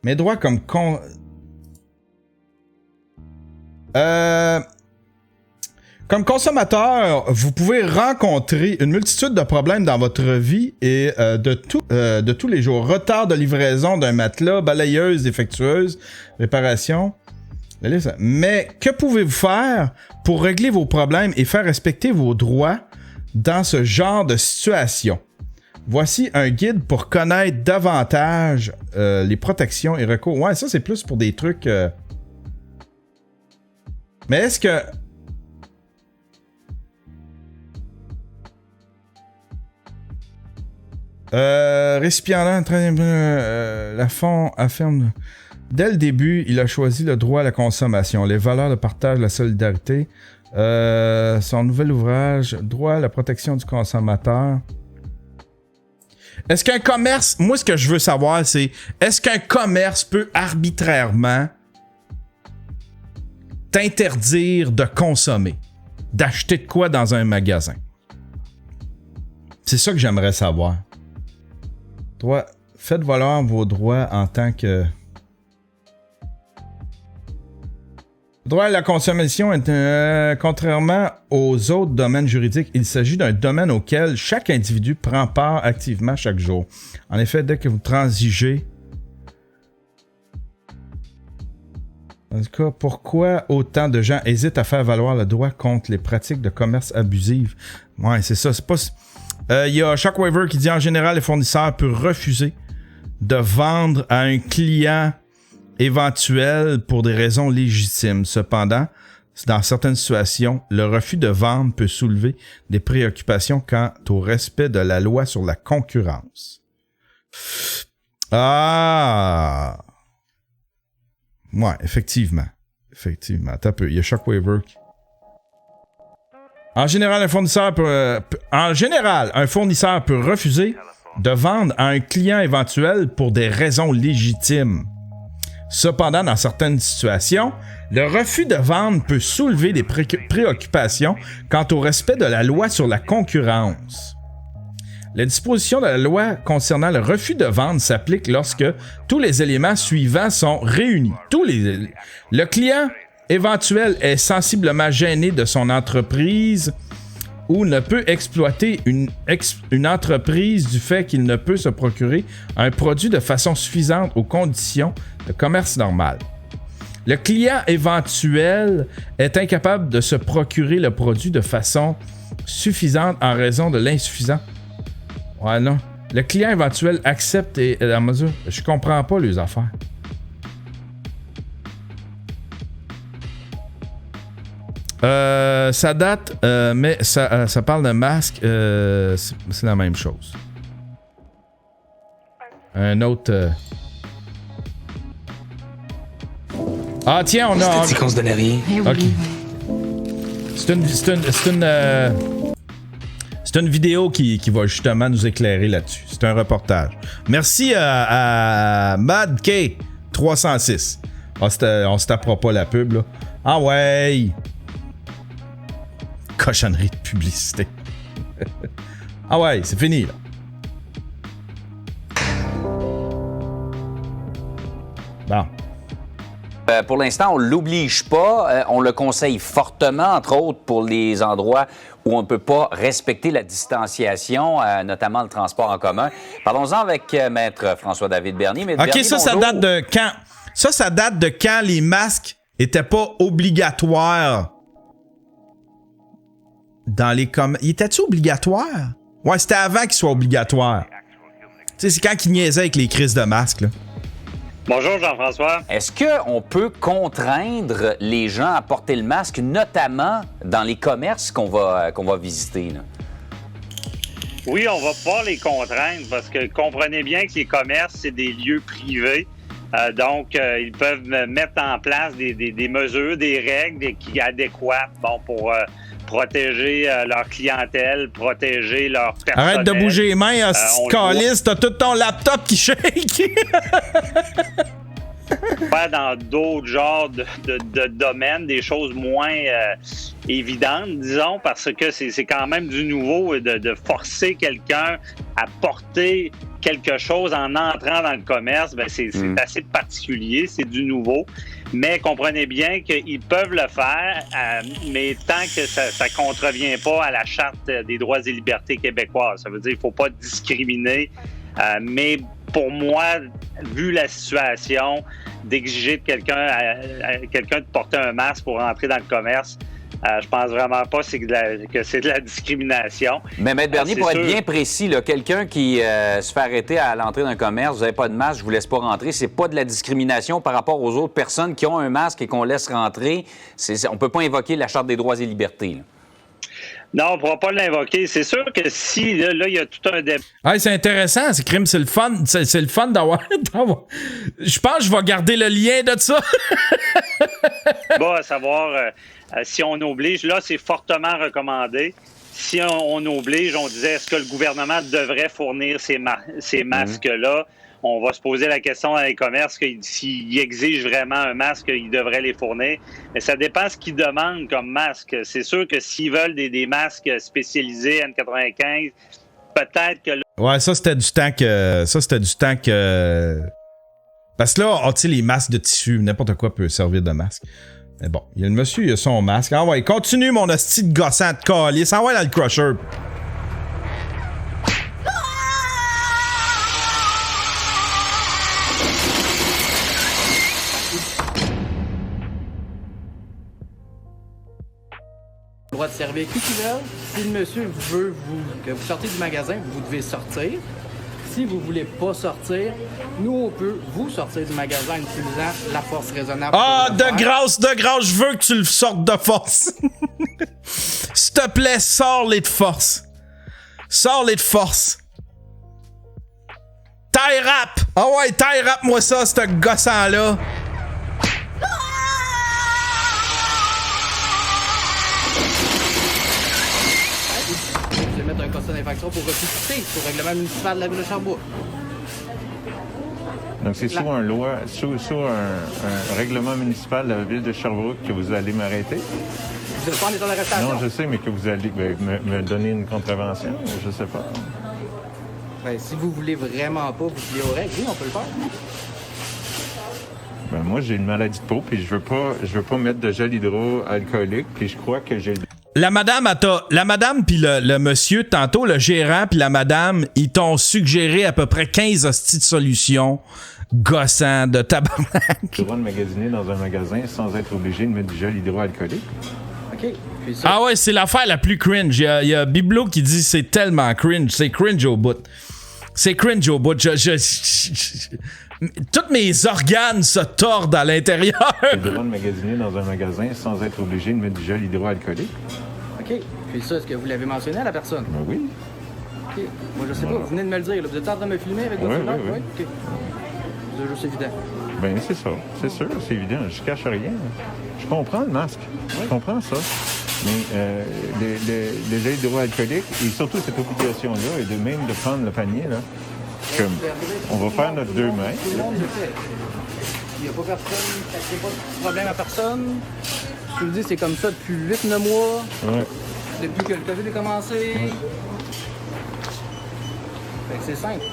Mais droit comme Comme consommateur, vous pouvez rencontrer une multitude de problèmes dans votre vie et de tous les jours. Retard de livraison d'un matelas, balayeuse défectueuse, réparation. Mais que pouvez-vous faire pour régler vos problèmes et faire respecter vos droits dans ce genre de situation? Voici un guide pour connaître davantage les protections et recours. Ouais, ça c'est plus pour des trucs... Mais est-ce que... récipiendaire, la fond affirme... Dès le début, il a choisi le droit à la consommation, les valeurs de partage, la solidarité. Son nouvel ouvrage, droit à la protection du consommateur. Est-ce qu'un commerce... Moi, ce que je veux savoir, c'est... Est-ce qu'un commerce peut arbitrairement t'interdire de consommer? D'acheter de quoi dans un magasin? C'est ça que j'aimerais savoir. Faites valoir vos droits en tant que... Le droit à la consommation est contrairement aux autres domaines juridiques, il s'agit d'un domaine auquel chaque individu prend part activement chaque jour. En effet, dès que vous transigez... En tout cas, pourquoi autant de gens hésitent à faire valoir le droit contre les pratiques de commerce abusives? Ouais, c'est ça. C'est pas... Il y a Shockwave qui dit en général, les fournisseurs peuvent refuser de vendre à un client éventuel pour des raisons légitimes. Cependant, dans certaines situations, le refus de vendre peut soulever des préoccupations quant au respect de la loi sur la concurrence. Ah! Ouais, effectivement. Effectivement. Attends un peu. Il y a Shockwaver. En général, un fournisseur peut refuser de vendre à un client éventuel pour des raisons légitimes. Cependant, dans certaines situations, le refus de vendre peut soulever des préoccupations quant au respect de la loi sur la concurrence. Les dispositions de la loi concernant le refus de vente s'appliquent lorsque tous les éléments suivants sont réunis. Le client éventuel est sensiblement gêné de son entreprise ou ne peut exploiter une entreprise du fait qu'il ne peut se procurer un produit de façon suffisante aux conditions de commerce normal. Le client éventuel est incapable de se procurer le produit de façon suffisante en raison de l'insuffisance. Ouais, non. Le client éventuel accepte et à mesure. Je comprends pas les affaires. Ça date, mais ça parle de masque. C'est la même chose. Un autre. Ah, tiens, on a. C'était dit qu'on se donnait rien. Ok. C'est une vidéo qui va justement nous éclairer là-dessus. C'est un reportage. Merci à Mad K 306. On se tapera pas la pub, là. Ah ouais! Cochonnerie de publicité. Ah ouais, c'est fini, là. Bon. Pour l'instant, on ne l'oblige pas. On le conseille fortement, entre autres, pour les endroits où on ne peut pas respecter la distanciation, notamment le transport en commun. Parlons-en avec Maître François-David Bernier. Maître Bernier, ça date de quand? Ça date de quand les masques n'étaient pas obligatoires dans les commerces. Il était-tu obligatoire? Ouais, c'était avant qu'il soit obligatoire. Tu sais, c'est quand il niaisait avec les crises de masques, là. Bonjour Jean-François. Est-ce qu'on peut contraindre les gens à porter le masque, notamment dans les commerces qu'on va visiter, là? Oui, on va pouvoir les contraindre parce que comprenez bien que les commerces, c'est des lieux privés. Donc, ils peuvent mettre en place des mesures, des règles adéquates pour protéger leur clientèle, protéger leur personnel. Arrête de bouger les mains, calice, t'as tout ton laptop qui shake. Dans d'autres genres de domaines, des choses moins évidentes, disons, parce que c'est quand même du nouveau de forcer quelqu'un à porter quelque chose en entrant dans le commerce, c'est assez particulier, c'est du nouveau. Mais comprenez bien qu'ils peuvent le faire, mais tant que ça ne contrevient pas à la Charte des droits et libertés québécoises. Ça veut dire qu'il ne faut pas discriminer. Mais pour moi, vu la situation, d'exiger de quelqu'un de porter un masque pour rentrer dans le commerce, je pense vraiment pas que c'est de la discrimination. Mais Maître Bernier, pour être bien précis, là, quelqu'un qui se fait arrêter à l'entrée d'un commerce, vous n'avez pas de masque, je vous laisse pas rentrer, c'est pas de la discrimination par rapport aux autres personnes qui ont un masque et qu'on laisse rentrer. On peut pas invoquer la Charte des droits et libertés, là. Non, on ne pourra pas l'invoquer. C'est sûr que si, là, il y a tout un débat. Ah, c'est intéressant, c'est crime, c'est le fun. C'est le fun d'avoir. Je pense que je vais garder le lien de ça. Bon, à savoir si on oblige. Là, c'est fortement recommandé. Si on oblige, on disait, est-ce que le gouvernement devrait fournir ces masques-là? On va se poser la question dans les commerces que s'ils exigent vraiment un masque, ils devraient les fournir. Mais ça dépend ce qu'ils demandent comme masque. C'est sûr que s'ils veulent des masques spécialisés N95, peut-être que... Ouais, ça, c'était du temps que... Parce que là, tu sais, les masques de tissu, n'importe quoi peut servir de masque. Mais bon, il y a le monsieur, il a son masque. Ah ouais, continue mon hostie de gossant de calice. Ah ouais, dans le crusher. Le droit de servir qui veulent. Si le monsieur veut que vous sortez du magasin, vous devez sortir. si vous voulez pas sortir, nous, on peut vous sortir du magasin en utilisant la force raisonnable. Ah, de grâce, je veux que tu le sortes de force. S'il te plaît, sors-les de force. Sors-les de force. Tie rap! Ah ouais, tie rap moi ça, ce gossant-là. Je vais mettre un constat d'infraction pour refuser au règlement municipal de la ville de Sherbrooke. Donc, c'est sous un règlement municipal de la ville de Sherbrooke que vous allez m'arrêter? Vous n'êtes pas en état d'arrestation? Non, je sais, mais que vous allez me donner une contravention, je sais pas. Ben, si vous voulez vraiment pas vous plier aux règles, oui, on peut le faire. Ben, moi, j'ai une maladie de peau, puis je veux pas mettre de gel hydroalcoolique, puis je crois que j'ai... La madame puis le monsieur, tantôt, le gérant puis la madame, ils t'ont suggéré à peu près 15 hosties de solutions gossant de tabarnak. le droit de magasiner dans un magasin sans être obligé de mettre du gel hydroalcoolique. OK. Puis ça, Ah ouais, c'est l'affaire la plus cringe. Il y a Biblo qui dit c'est tellement cringe. C'est cringe au bout. C'est cringe au bout. Tous mes organes se tordent à l'intérieur. le droit de magasiner dans un magasin sans être obligé de mettre du gel hydroalcoolique. OK. Puis ça, est-ce que vous l'avez mentionné à la personne? Ben oui. OK. Moi, je sais pas. Vous venez de me le dire. Là. Vous êtes en train de me filmer avec votre cellulaire? Oui. OK. C'est juste évident. Ben c'est ça. C'est sûr, c'est évident. Je cache rien. Je comprends le masque. Je comprends ça. Mais le gel hydroalcoolique, et surtout cette obligation-là, et de même de prendre le panier, là, comme on va faire notre 2 mètres. Tout le monde le fait. Il n'y a pas personne, il n'y a pas de problème à personne. Je te le dis, c'est comme ça depuis 8-9 mois. Ouais. Depuis que le COVID a commencé. Ouais. Fait que c'est simple.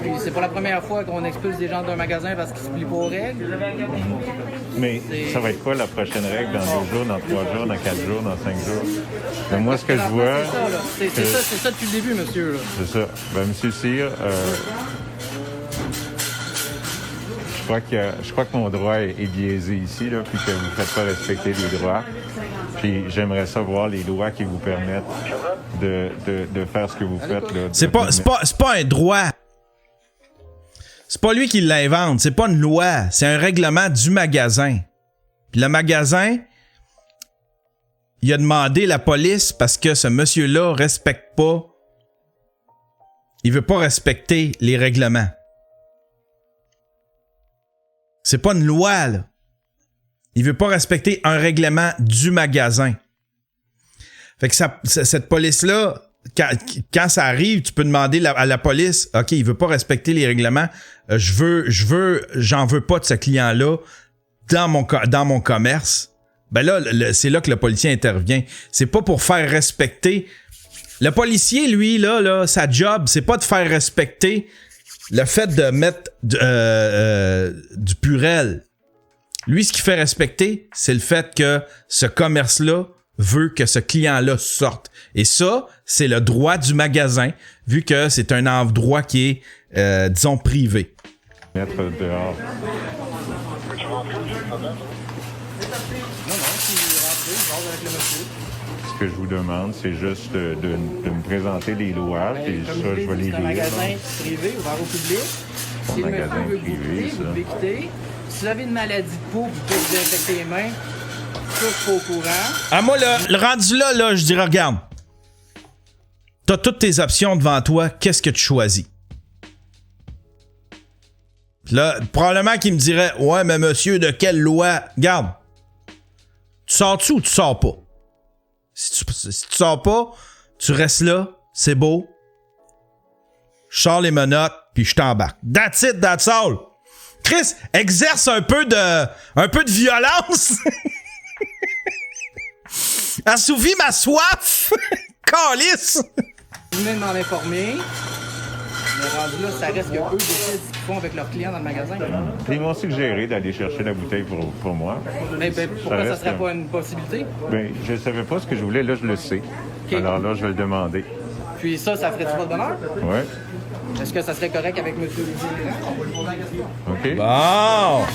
Puis c'est pas la première fois qu'on expulse des gens d'un magasin parce qu'ils se plient pas aux règles. Mais ça va être quoi la prochaine règle dans 2 jours, dans 3 jours, dans 4 jours, dans 5 jours? Ben, moi, ce que je vois... C'est ça depuis le début, monsieur. Là. C'est ça. Ben, monsieur Cyr, je crois que mon droit est biaisé ici, là, puis que vous ne faites pas respecter les droits. Puis j'aimerais savoir les lois qui vous permettent de faire ce que vous faites. Là, C'est pas un droit. C'est pas lui qui l'invente. C'est pas une loi. C'est un règlement du magasin. Puis le magasin, il a demandé la police parce que ce monsieur-là respecte pas. Il veut pas respecter les règlements. C'est pas une loi, là. Il veut pas respecter un règlement du magasin. Fait que cette police-là, quand ça arrive, tu peux demander à la police, OK, il veut pas respecter les règlements, j'en veux pas de ce client-là dans mon commerce. Ben là, c'est là que le policier intervient. C'est pas pour faire respecter. Le policier, lui, là, sa job, c'est pas de faire respecter le fait de mettre du purel. Lui, ce qu'il fait respecter, c'est le fait que ce commerce-là veut que ce client-là sorte. Et ça, c'est le droit du magasin, vu que c'est un endroit qui est, disons, privé. Mettre dehors. Ce que je vous demande, c'est juste de me présenter les lois, puis ça, je vais les lire. C'est un magasin privé, ouvert au public. Si le monsieur veut goûter, vous pouvez quitter. Si vous avez une maladie de peau, vous pouvez vous désinfecter les mains. Ça, je suis pas au courant. Ah, moi, le rendu là, je dirais, regarde, t'as toutes tes options devant toi, qu'est-ce que tu choisis? Puis là, probablement qu'il me dirait, ouais, mais monsieur, de quelle loi? Regarde, tu sors-tu ou tu sors pas? Si tu sors pas, tu restes là, c'est beau. Je sors les menottes, puis je t'embarque. That's it, that's all. Chris, exerce un peu de violence. Assouvis ma soif. Calice. Vous venez de m'en informer. Le rendu là, ça reste que eux décident ce qu'ils font avec leurs clients dans le magasin. Ils m'ont suggéré d'aller chercher la bouteille pour moi. Mais pourquoi ça serait pas une possibilité? Ben, je savais pas ce que je voulais, là, je le sais. Okay. Alors là, je vais le demander. Puis ça ferait-tu votre bonheur? Oui. Est-ce que ça serait correct avec M. Léran? On va lui poser la question. OK. Bon.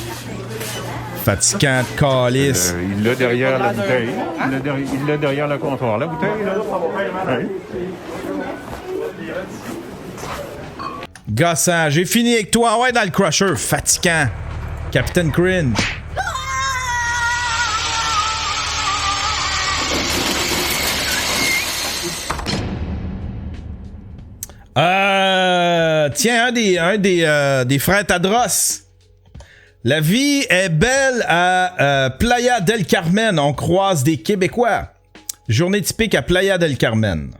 Fatigant de calice. Il l'a derrière la bouteille. Il l'a derrière le comptoir, la bouteille, là. Oui. Gossant, j'ai fini avec toi. Ouais, dans le crusher. Fatigant. Captain Cringe. Tiens, un des frères Tadros. La vie est belle à Playa del Carmen. On croise des Québécois. Journée typique à Playa del Carmen.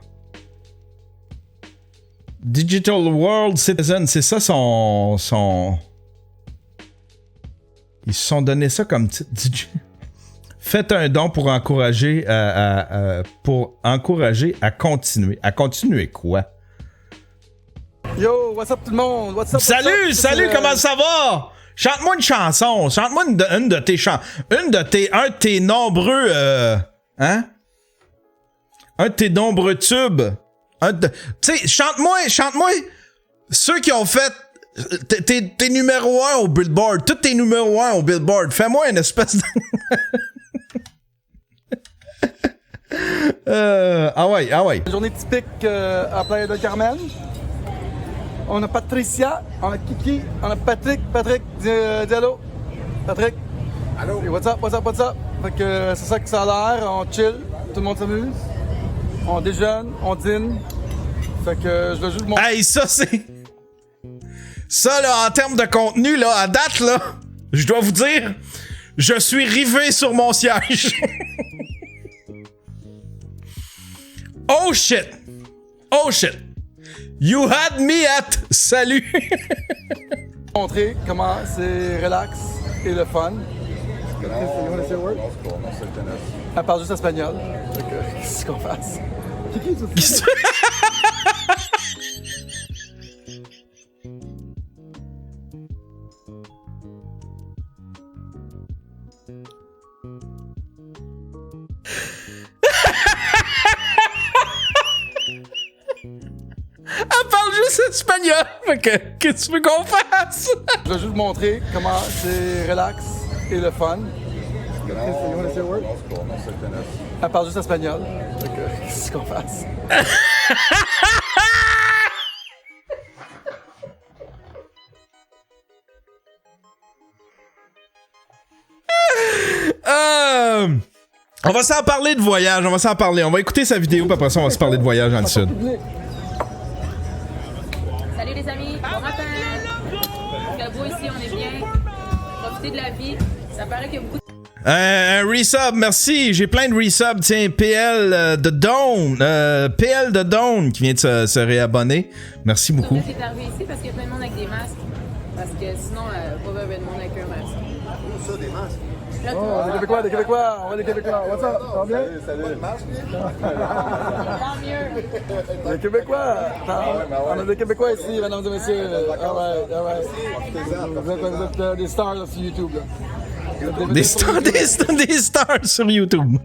Digital World Citizen, c'est ça son... Ils se sont donné ça comme titre. Faites un don pour encourager à continuer. À continuer quoi? Yo, what's up tout le monde? What's up? Salut, comment ça va? Chante-moi une chanson. Chante-moi une de tes chansons. Un de tes nombreux... Un de tes nombreux tubes. Tu sais, chante-moi ceux qui ont fait tes numéro 1 au Billboard. Tous tes numéros 1 au Billboard. Fais-moi une espèce de... Ah ouais. Journée typique à Playa del Carmen. On a Patricia, on a Kiki, on a Patrick Diallo. Patrick. Allô. What's up? Fait que c'est ça que ça a l'air. On chill, tout le monde s'amuse. On déjeune, on dîne. Fait que je dois juste montrer. Hey, ça c'est... Ça là, en termes de contenu, là, à date, là, je dois vous dire, je suis rivé sur mon siège. Oh shit. You had me at... Salut. Montrer comment c'est relax et le fun. Elle parle juste espagnol. Qu'est-ce qu'on fasse? Kiki, Elle parle juste espagnol. Fait que, qu'est-ce que tu veux qu'on fasse? Je vais juste vous montrer comment c'est relax et le fun. Elle parle juste espagnol. Qu'est-ce qu'on fasse? On va s'en parler de voyage. On va écouter sa vidéo, puis après ça, on va se parler de voyage dans le sud. Salut les amis, bon matin! Le beau ici, on est bien. Profitez de la vie. Ça paraît qu'il y a beaucoup de... Un resub, merci. J'ai plein de resubs. Tiens, PL de Dawn qui vient de se réabonner. Merci beaucoup. C'est arrivé ici parce qu'il y a plein de monde avec des masques. Parce que sinon, pas de monde avec un masque. Où ça, des masques? Oh, des Québécois, on va des Québécois. What's up? Ça va bien? Salut. Tant mieux. Les Québécois. On a des Québécois ici, mesdames et messieurs. Alright. Vous êtes des stars là, sur YouTube. Là. Des stars sur YouTube.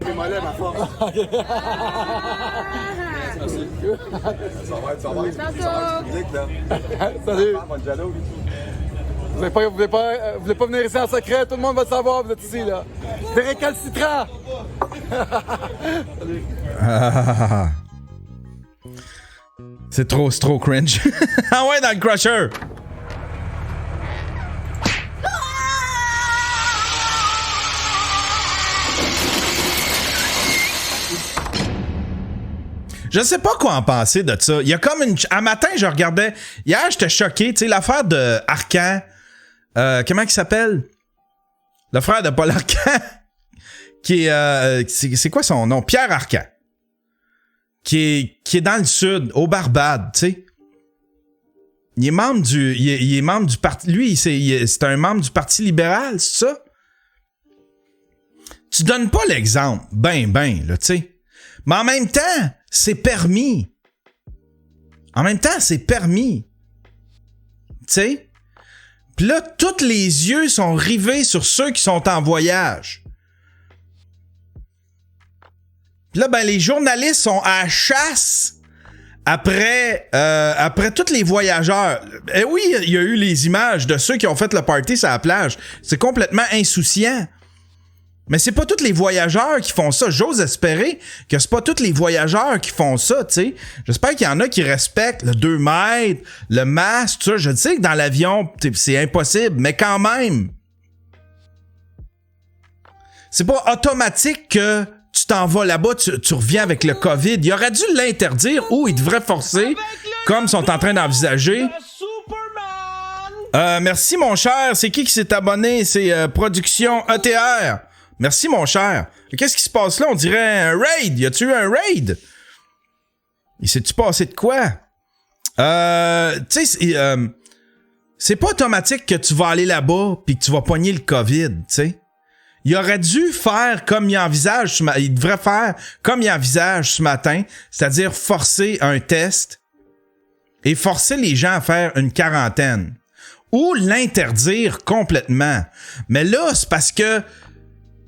Salut. Vous voulez pas venir ici en secret, tout le monde va le savoir, vous êtes ici, là. Des récalcitrants! C'est trop cringe. Ah ouais, dans le crusher! Je sais pas quoi en penser de ça. Il y a comme une... Un matin, je regardais... Hier, j'étais choqué. Tu sais, l'affaire de Arcan... comment il s'appelle? Le frère de Paul Arcan. Qui est... c'est quoi son nom? Pierre Arcan. Qui est dans le sud, au Barbade, tu sais. Il est membre du... Il est membre du parti... Lui, c'est un membre du Parti libéral, c'est ça? Tu donnes pas l'exemple. Ben, là, tu sais. Mais en même temps... C'est permis. Tu sais? Puis là, tous les yeux sont rivés sur ceux qui sont en voyage. Puis là, ben, les journalistes sont à la chasse après tous les voyageurs. Et oui, il y a eu les images de ceux qui ont fait le party sur la plage. C'est complètement insouciant. Mais c'est pas tous les voyageurs qui font ça. J'ose espérer que c'est pas tous les voyageurs qui font ça, tu sais. J'espère qu'il y en a qui respectent le 2 mètres, le masque, tout ça. Je sais que dans l'avion, c'est impossible, mais quand même. C'est pas automatique que tu t'en vas là-bas, tu reviens avec le COVID. Il aurait dû l'interdire ou il devrait forcer, comme ils sont en train d'envisager. Merci, mon cher. C'est qui s'est abonné? C'est Production ETR. Merci, mon cher. Qu'est-ce qui se passe là? On dirait un raid. Y a-tu eu un raid? Il s'est-tu passé de quoi? Tu sais, c'est pas automatique que tu vas aller là-bas pis que tu vas pogner le COVID, tu sais. Il aurait dû faire comme il envisage, il devrait faire comme il envisage ce matin, c'est-à-dire forcer un test et forcer les gens à faire une quarantaine. Ou l'interdire complètement. Mais là, c'est parce que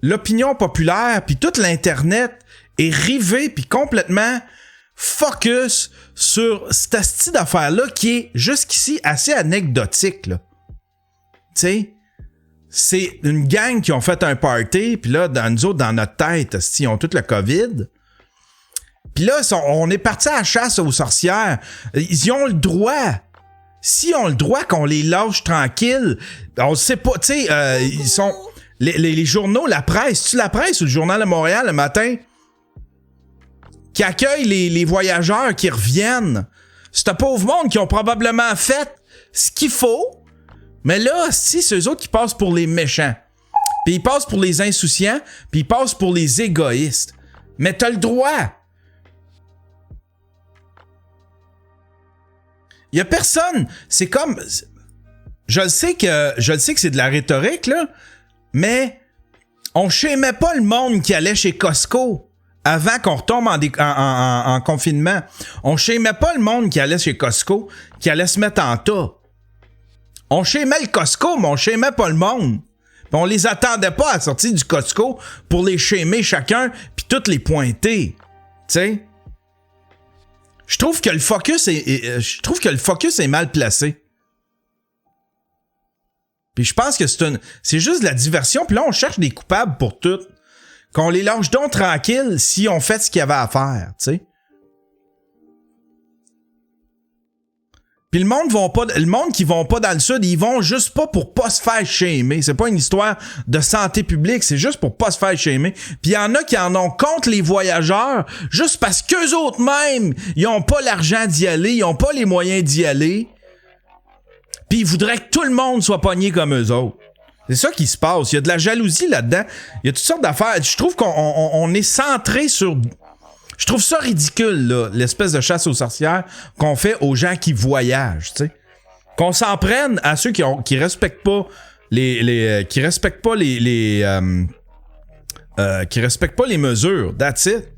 l'opinion populaire puis toute l'Internet est rivée puis complètement focus sur cette style d'affaire-là qui est jusqu'ici assez anecdotique, là. Tu sais, c'est une gang qui ont fait un party puis là, nous autres, dans notre tête, ils ont tout le COVID. Puis là, on est parti à la chasse aux sorcières. Ils ont le droit. Si on le droit qu'on les lâche tranquilles, on sait pas, tu sais, ils sont... Les journaux, la presse, tu la presse ou le Journal de Montréal le matin, qui accueille les voyageurs qui reviennent. C'est un pauvre monde qui ont probablement fait ce qu'il faut, mais là, si c'est eux autres qui passent pour les méchants, puis ils passent pour les insouciants, puis ils passent pour les égoïstes. Mais t'as le droit. Il y a personne. C'est comme... Je le sais que c'est de la rhétorique, là, mais on shamait pas le monde qui allait chez Costco avant qu'on retombe en confinement. On shamait pas le monde qui allait chez Costco, qui allait se mettre en tas. On shamait le Costco, mais on shamait pas le monde. Puis on les attendait pas à sortir du Costco pour les shamer chacun puis toutes les pointer. Tu sais? Je trouve que le focus est mal placé. Puis je pense que c'est juste de la diversion. Puis là, on cherche des coupables pour tout. Qu'on les lâche donc tranquilles si on fait ce qu'il y avait à faire, tu sais. Puis le monde qui vont pas dans le sud, ils vont juste pas pour pas se faire shamer. C'est pas une histoire de santé publique, c'est juste pour pas se faire shamer. Puis il y en a qui en ont contre les voyageurs juste parce qu'eux autres mêmes, ils ont pas l'argent d'y aller, ils ont pas les moyens d'y aller. Puis ils voudraient que tout le monde soit pogné comme eux autres. C'est ça qui se passe. Il y a de la jalousie là-dedans. Il y a toutes sortes d'affaires. Je trouve qu'on est centré sur... Je trouve ça ridicule, là, l'espèce de chasse aux sorcières qu'on fait aux gens qui voyagent, tu sais. Qu'on s'en prenne à ceux qui respectent pas qui respectent pas les mesures. That's it.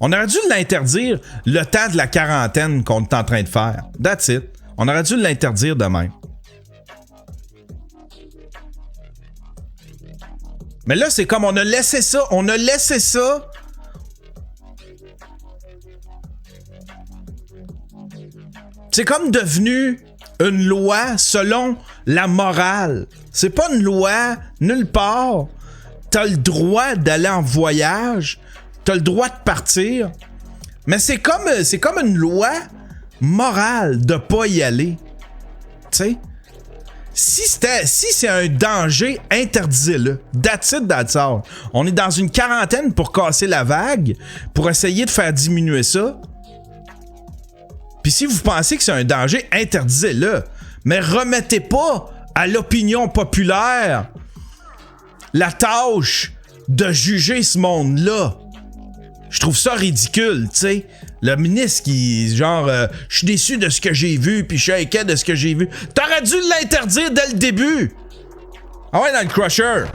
On aurait dû l'interdire le temps de la quarantaine qu'on est en train de faire. That's it. On aurait dû l'interdire de même. Mais là, c'est comme on a laissé ça. C'est comme devenu une loi selon la morale. C'est pas une loi nulle part. T'as le droit d'aller en voyage. T'as le droit de partir. Mais c'est comme une loi morale de pas y aller. Tu sais? Si c'est un danger, interdisez-le. That's it, that's all. On est dans une quarantaine pour casser la vague, pour essayer de faire diminuer ça. Puis si vous pensez que c'est un danger, interdisez-le. Mais remettez pas à l'opinion populaire la tâche de juger ce monde-là. Je trouve ça ridicule, tu sais. Le ministre qui, genre, je suis déçu de ce que j'ai vu, puis je suis inquiet de ce que j'ai vu. T'aurais dû l'interdire dès le début. Ah ouais, dans le crusher.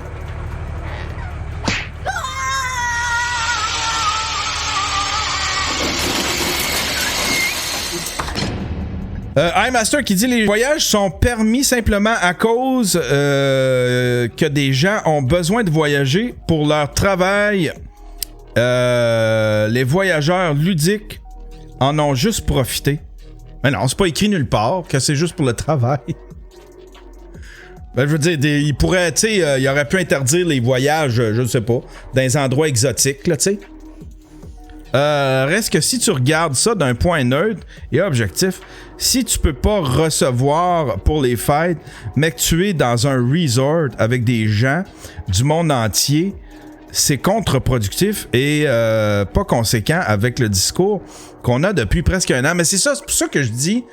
iMaster qui dit les voyages sont permis simplement à cause que des gens ont besoin de voyager pour leur travail. Les voyageurs ludiques en ont juste profité. Mais non, c'est pas écrit nulle part que c'est juste pour le travail. Ben, je veux dire, il pourrait, tu sais, il aurait pu interdire les voyages, je ne sais pas, dans des endroits exotiques, là, tu sais. Reste que si tu regardes ça d'un point neutre et objectif, si tu peux pas recevoir pour les fêtes, mais que tu es dans un resort avec des gens du monde entier, c'est contre-productif et pas conséquent avec le discours qu'on a depuis presque un an. Mais c'est ça, c'est pour ça que je dis,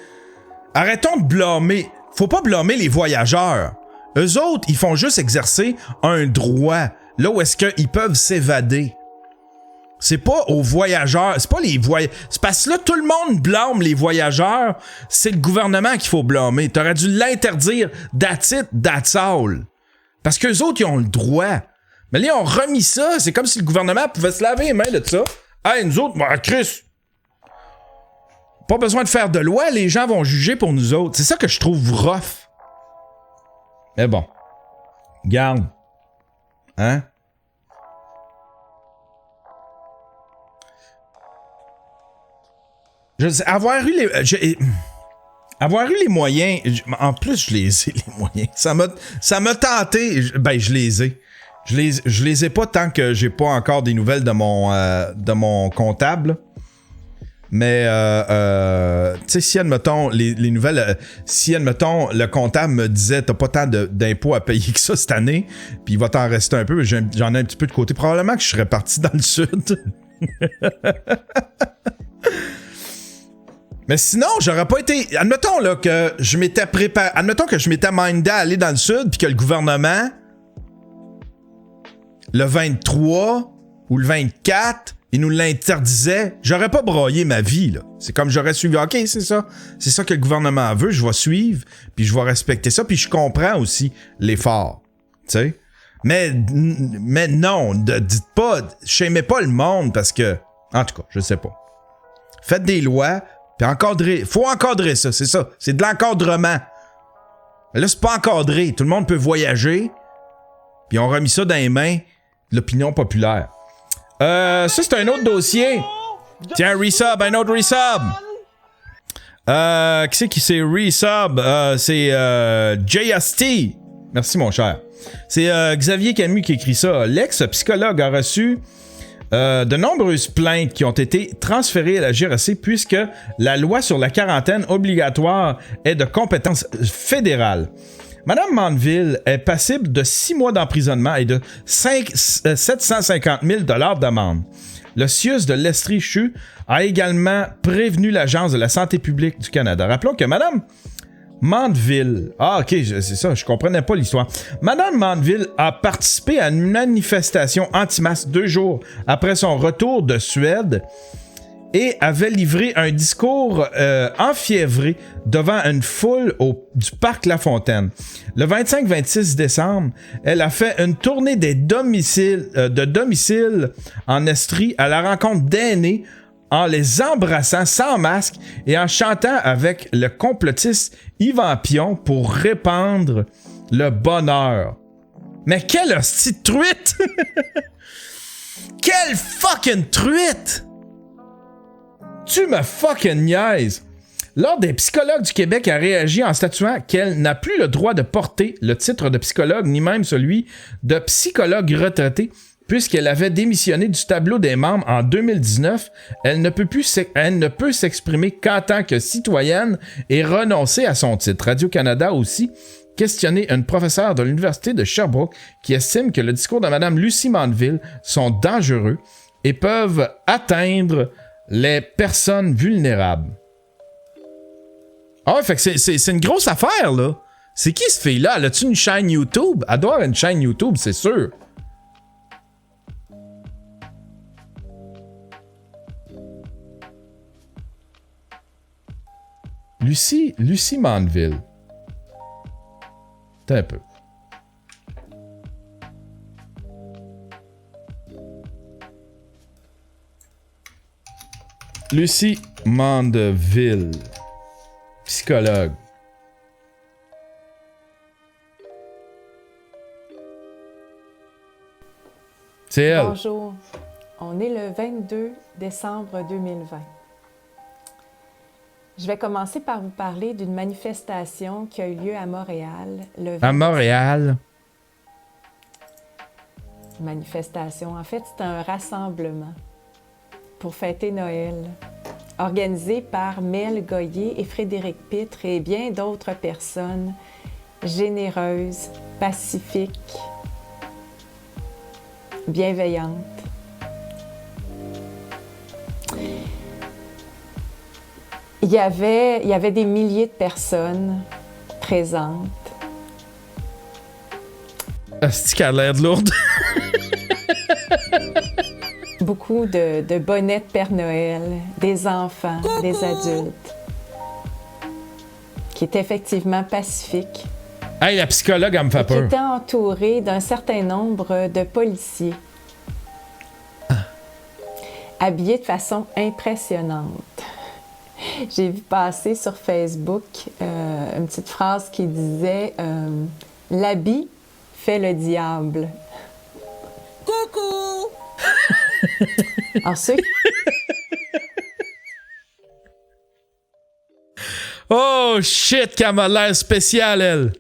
arrêtons de blâmer. Faut pas blâmer les voyageurs. Eux autres, ils font juste exercer un droit, là où est-ce qu'ils peuvent s'évader. C'est pas aux voyageurs, c'est pas les voyageurs. C'est parce que là, tout le monde blâme les voyageurs. C'est le gouvernement qu'il faut blâmer. T'aurais dû l'interdire. That's it, that's all. Parce qu'eux autres, ils ont le droit. Mais là, ils ont remis ça. C'est comme si le gouvernement pouvait se laver les mains de ça. Hey, nous autres, bah, Chris, pas besoin de faire de loi. Les gens vont juger pour nous autres. C'est ça que je trouve rough. Mais bon. Garde. Hein? Je sais, avoir eu les moyens, en plus je les ai les moyens, ça m'a tenté, ben je les ai. Je les ai pas tant que j'ai pas encore des nouvelles de mon comptable. Mais tu sais, si admettons les nouvelles, si admettons le comptable me disait t'as pas tant d'impôts à payer que ça cette année, puis il va t'en rester un peu, j'en ai un petit peu de côté, probablement que je serais parti dans le sud. Mais sinon, j'aurais pas été... Admettons là, que je m'étais préparé... Admettons que je m'étais mindé à aller dans le sud puis que le gouvernement, le 23 ou le 24, il nous l'interdisait. J'aurais pas broyé ma vie, là. C'est comme j'aurais suivi. OK, c'est ça. C'est ça que le gouvernement veut. Je vais suivre puis je vais respecter ça. Puis je comprends aussi l'effort. Tu sais? Mais non, dites pas... J'aimais pas le monde parce que... En tout cas, je sais pas. Faites des lois... Puis encadrer. Faut encadrer ça, c'est ça. C'est de l'encadrement. Mais là, c'est pas encadré. Tout le monde peut voyager. Puis on remis ça dans les mains de l'opinion populaire. Ça, c'est un autre dossier. Tiens, resub, un autre resub. Qui c'est resub? C'est JST. Merci, mon cher. C'est Xavier Camus qui écrit ça. L'ex-psychologue a reçu de nombreuses plaintes qui ont été transférées à la GRC puisque la loi sur la quarantaine obligatoire est de compétence fédérale. Madame Mandeville est passible de 6 mois d'emprisonnement et de 750 000 $ d'amende. Le CIUS de l'Estrie-Chu a également prévenu l'Agence de la santé publique du Canada. Rappelons que Madame Mandeville... Ah, OK, c'est ça, je comprenais pas l'histoire. Madame Mandeville a participé à une manifestation anti-masque 2 jours après son retour de Suède et avait livré un discours enfiévré devant une foule du parc La Fontaine. Le 25-26 décembre, elle a fait une tournée de domicile en Estrie à la rencontre d'aînés en les embrassant sans masque et en chantant avec le complotiste Yvan Pion pour répandre le bonheur. Mais quelle hostie de truite! Quelle fucking truite! Tu me fucking niaises! L'Ordre des psychologues du Québec a réagi en statuant qu'elle n'a plus le droit de porter le titre de psychologue ni même celui de psychologue retraité puisqu'elle avait démissionné du tableau des membres en 2019, elle ne peut s'exprimer qu'en tant que citoyenne et renoncer à son titre. Radio-Canada aussi questionné une professeure de l'Université de Sherbrooke qui estime que le discours de Mme Lucie Mandeville sont dangereux et peuvent atteindre les personnes vulnérables. Ah ouais, fait que c'est une grosse affaire, là. C'est qui ce fille-là? Elle a-tu une chaîne YouTube? Elle doit avoir une chaîne YouTube, c'est sûr. Lucie Mandeville. T'as un peu. Lucie Mandeville. Psychologue. C'est elle. Bonjour. On est le 22 décembre 2020. Je vais commencer par vous parler d'une manifestation qui a eu lieu à Montréal. À Montréal. Manifestation. En fait, c'est un rassemblement pour fêter Noël, organisé par Mel Goyer et Frédéric Pitre et bien d'autres personnes généreuses, pacifiques, bienveillantes. Il y avait des milliers de personnes présentes. Asti qu'elle a l'air de lourde. Beaucoup de bonnets de Père Noël, des enfants, des adultes, qui étaient effectivement pacifiques. Hey, la psychologue, elle me fait peur. Qui étaient entourés d'un certain nombre de policiers, habillés de façon impressionnante. J'ai vu passer sur Facebook une petite phrase qui disait « L'habit fait le diable ». Coucou! Alors, ceux... Oh shit, qu'elle m'a l'air spéciale, elle.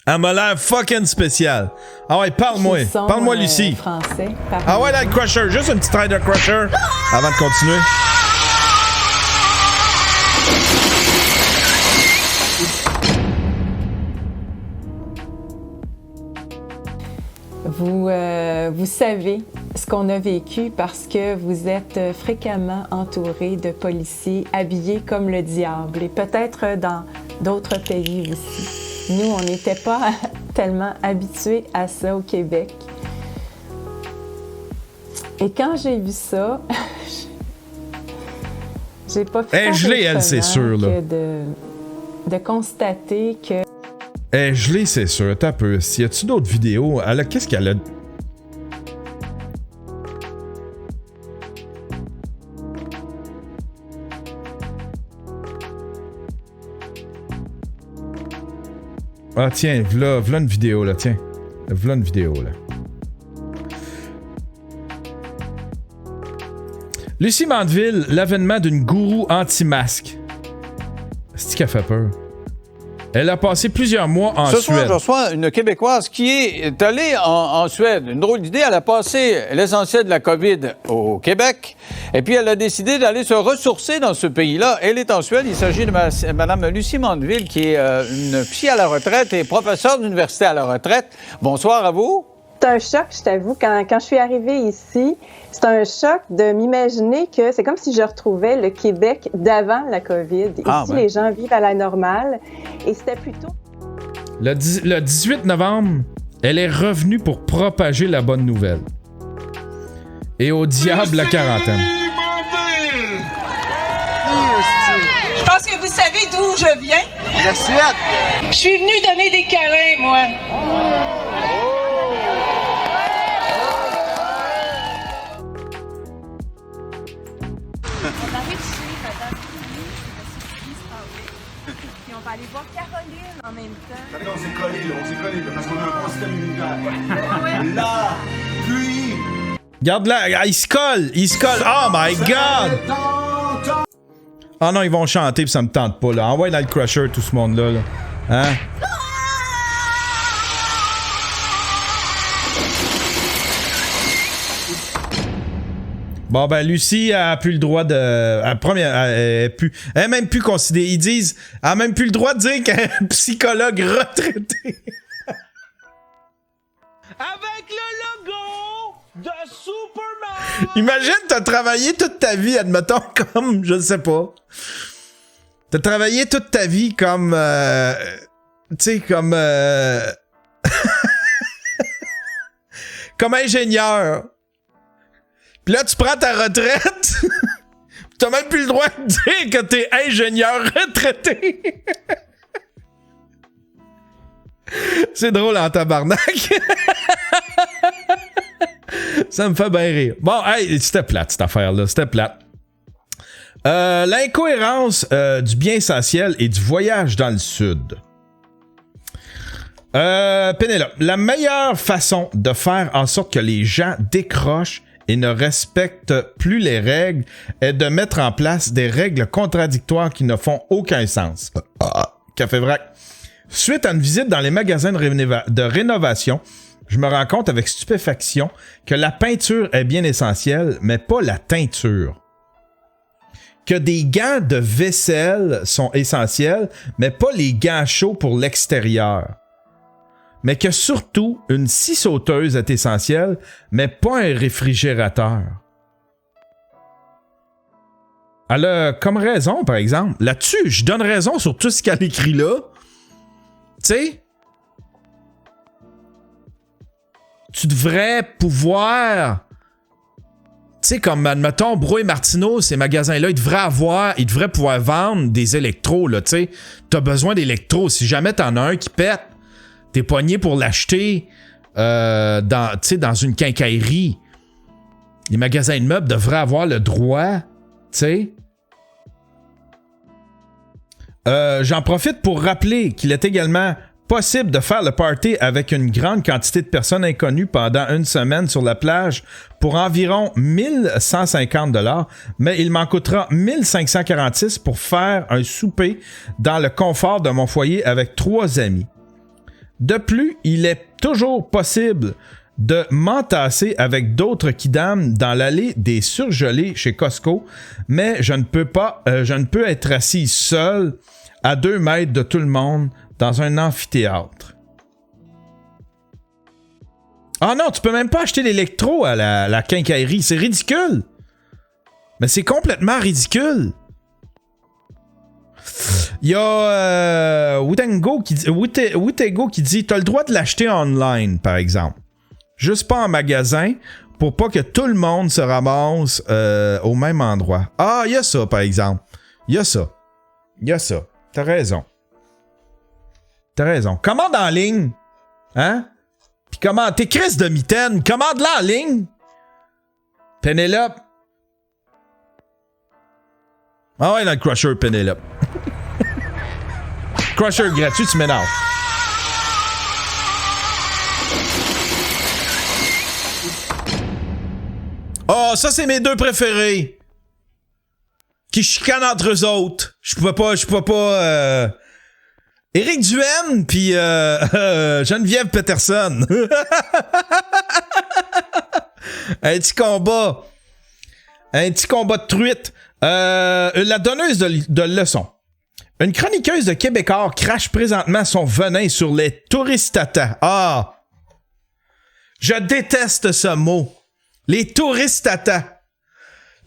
Elle m'a l'air fucking spéciale. Ah ouais, parle-moi. Parle-moi, Lucie. Français, ah ouais, là, le Crusher. Juste une petite traite de Crusher avant de continuer. Vous savez ce qu'on a vécu parce que vous êtes fréquemment entouré de policiers habillés comme le diable et peut-être dans d'autres pays aussi. Nous, on n'était pas tellement habitués à ça au Québec. Et quand j'ai vu ça, j'ai pas pu faire gelée, elle, c'est sûr, là. De constater que gelée, c'est sûr. T'as peu. Y a-tu d'autres vidéos? Qu'est-ce qu'elle a? Ah tiens, v'là une vidéo, là, tiens. V'là une vidéo, là. Lucie Mandeville, l'avènement d'une gourou anti-masque. C'est-tu qu'elle fait peur? Elle a passé plusieurs mois en Suède. Ce soir, je reçois une Québécoise qui est allée en Suède. Une drôle d'idée. Elle a passé l'essentiel de la COVID au Québec. Et puis, elle a décidé d'aller se ressourcer dans ce pays-là. Elle est en Suède. Il s'agit de Mme Lucie Mandeville, qui est une psy à la retraite et professeure d'université à la retraite. Bonsoir à vous. C'est un choc, je t'avoue. Quand je suis arrivée ici, c'est un choc de m'imaginer que c'est comme si je retrouvais le Québec d'avant la COVID. Ici, les gens vivent à la normale. Et c'était plutôt... Le 18 novembre, elle est revenue pour propager la bonne nouvelle. Et au diable la quarantaine. Je pense que vous savez d'où je viens. La Suède. Je suis venue donner des câlins, moi. On arrive chez Madame puis on va aller voir Caroline en même temps. On s'est collés, parce qu'on a un bon système immunitaire. Là, puis... Regarde là, il se colle. Oh my God! Ah non, ils vont chanter pis ça me tente pas, là. Envoie dans le Crusher, tout ce monde-là, là. Hein? Bon, ben, Lucie a plus le droit de... Elle a même plus considéré... Ils disent... Elle a même plus le droit de dire qu'un psychologue retraité. Avec le logo de Superman! Imagine, t'as travaillé toute ta vie, admettons, comme... Je sais pas. T'as travaillé toute ta vie comme... tu sais, comme... comme ingénieur. Puis là, tu prends ta retraite. T'as même plus le droit de dire que t'es ingénieur retraité. C'est drôle en tabarnak. Ça me fait bien rire. Bon, hey, c'était plate, cette affaire-là. C'était plate. L'incohérence du bien essentiel et du voyage dans le sud. Pénélope, la meilleure façon de faire en sorte que les gens décrochent et ne respectent plus les règles est de mettre en place des règles contradictoires qui ne font aucun sens. Café Vrac. Suite à une visite dans les magasins de rénovation, je me rends compte avec stupéfaction que la peinture est bien essentielle, mais pas la teinture. Que des gants de vaisselle sont essentiels, mais pas les gants chauds pour l'extérieur. Mais que surtout, une scie sauteuse est essentielle, mais pas un réfrigérateur. Elle a comme raison, par exemple. Là-dessus, je donne raison sur tout ce qu'elle écrit là. Tu sais, tu devrais pouvoir, tu sais, comme, admettons, Bro et Martineau, ces magasins-là, ils devraient pouvoir vendre des électros, là, tu sais. T'as besoin d'électros. Si jamais t'en as un qui pète, t'es pogné pour l'acheter dans une quincaillerie. Les magasins de meubles devraient avoir le droit, tu sais. J'en profite pour rappeler qu'il est également possible de faire le party avec une grande quantité de personnes inconnues pendant une semaine sur la plage pour environ 1150 $, mais il m'en coûtera 1546 pour faire un souper dans le confort de mon foyer avec 3 amis. De plus, il est toujours possible de m'entasser avec d'autres kidams dans l'allée des surgelés chez Costco, mais je ne peux être assis seul à 2 mètres de tout le monde dans un amphithéâtre. Ah non, tu peux même pas acheter l'électro à la quincaillerie, c'est ridicule. Mais c'est complètement ridicule. Il y a Wutego qui dit t'as le droit de l'acheter online, par exemple. Juste pas en magasin, pour pas que tout le monde se ramasse au même endroit. Ah, il y a ça, par exemple. Il y a ça. T'as raison. Commande en ligne. Hein? Puis commande. T'es Chris de mitaine. Commande-la en ligne. Penelope. Ah ouais, dans le Crusher, Penelope. Crusher gratuit, tu m'énerves. Oh, ça, c'est mes 2 préférés. Qui chicanent entre eux autres. Je pouvais pas. Éric Duhaime puis Geneviève Peterson. Un petit combat de truite. La donneuse de leçons. Une chroniqueuse de Québécois crache présentement son venin sur les touristata. Ah! Je déteste ce mot. Les touristata.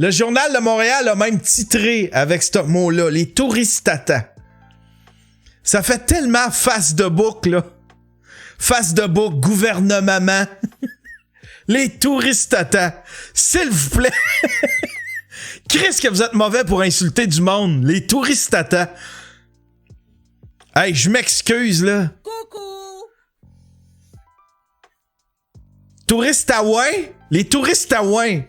Le Journal de Montréal a même titré avec ce mot-là, les touristata. Ça fait tellement face de bouc, là. Face de bouc, gouvernement. Les touristata. S'il vous plaît. Qu'est-ce que vous êtes mauvais pour insulter du monde? Les touristata. Hey, je m'excuse, là. Coucou! Touristaouin? Les touristaouins.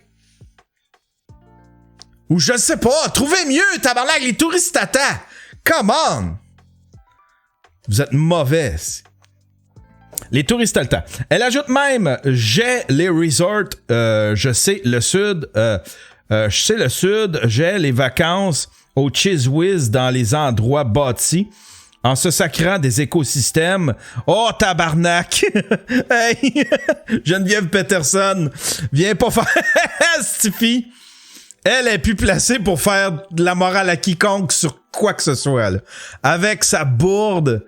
Ou je sais pas, trouvez mieux, tabarnak, les touristata. Come on! Vous êtes mauvais. Les touristata. Elle ajoute même, j'ai les resorts, je sais le sud, j'ai les vacances au Cheese Whiz dans les endroits bâtis, en se sacrant des écosystèmes. Oh, tabarnak! Hey! Geneviève Peterson, viens pas faire... Stiffy! Elle est plus placée pour faire de la morale à quiconque sur quoi que ce soit, là. Avec sa bourde,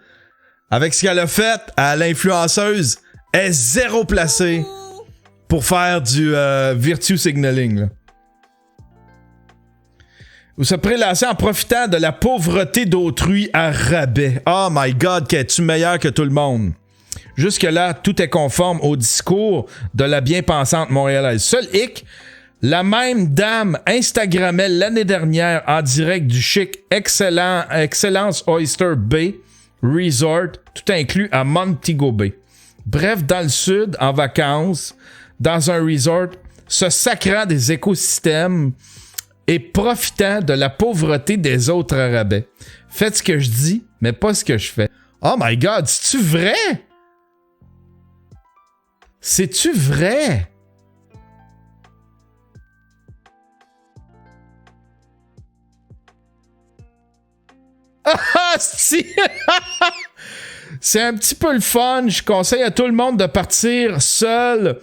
avec ce qu'elle a fait à l'influenceuse, elle est zéro placée pour faire du virtue signaling, là. Ou se prélasser en profitant de la pauvreté d'autrui à rabais. Oh my God, qu'es-tu meilleur que tout le monde? Jusque-là, tout est conforme au discours de la bien-pensante montréalaise. Seul hic, la même dame Instagrammait l'année dernière en direct du chic Excellence Oyster Bay Resort, tout inclus à Montego Bay. Bref, dans le sud, en vacances, dans un resort, se sacrant des écosystèmes et profitant de la pauvreté des autres à rabais. Faites ce que je dis, mais pas ce que je fais. Oh my God, c'est-tu vrai? C'est-tu vrai? hostie! C'est un petit peu le fun. Je conseille à tout le monde de partir seul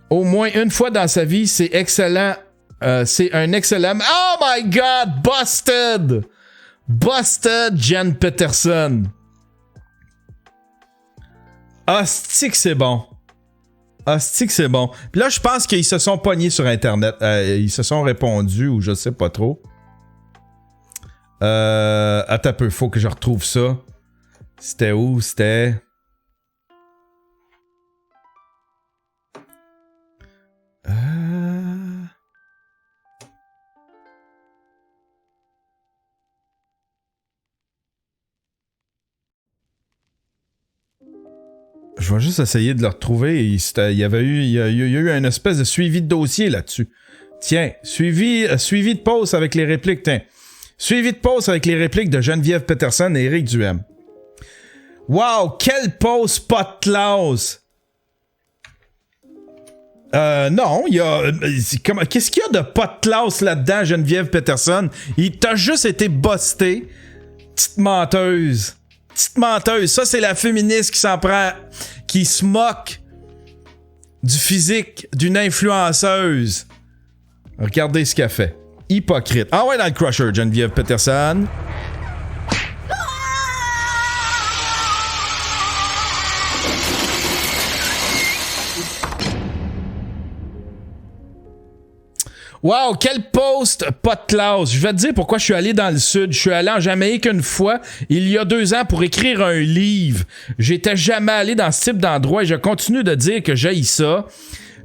au moins une fois dans sa vie. C'est excellent. C'est un excellent... Oh my God! Busted! Busted Jen Peterson. Hostie que c'est bon. Hostie que c'est bon. Puis là, je pense qu'ils se sont pognés sur Internet. Ils se sont répondus ou je sais pas trop. Attends un peu, faut que je retrouve ça. C'était où? C'était... Je vais juste essayer de le retrouver. Il y a eu une espèce de suivi de dossier là-dessus. Tiens, suivi de pause avec les répliques. Tiens. Suivi de pause avec les répliques de Geneviève Peterson et Éric Duhem. Wow, quelle pause pas de clause! Non, il y a... Qu'est-ce qu'il y a de pas de classe là-dedans, Geneviève Peterson? Il t'a juste été busté. Petite menteuse. Petite menteuse. Ça, c'est la féministe qui s'en prend... qui se moque du physique d'une influenceuse. Regardez ce qu'elle fait. Hypocrite. Ah ouais, dans le crusher, Geneviève Peterson. Wow, quel post pas de classe. Je vais te dire pourquoi je suis allé dans le sud. Je suis allé en Jamaïque une fois, il y a 2 ans, pour écrire un livre. J'étais jamais allé dans ce type d'endroit et je continue de dire que j'haïs ça.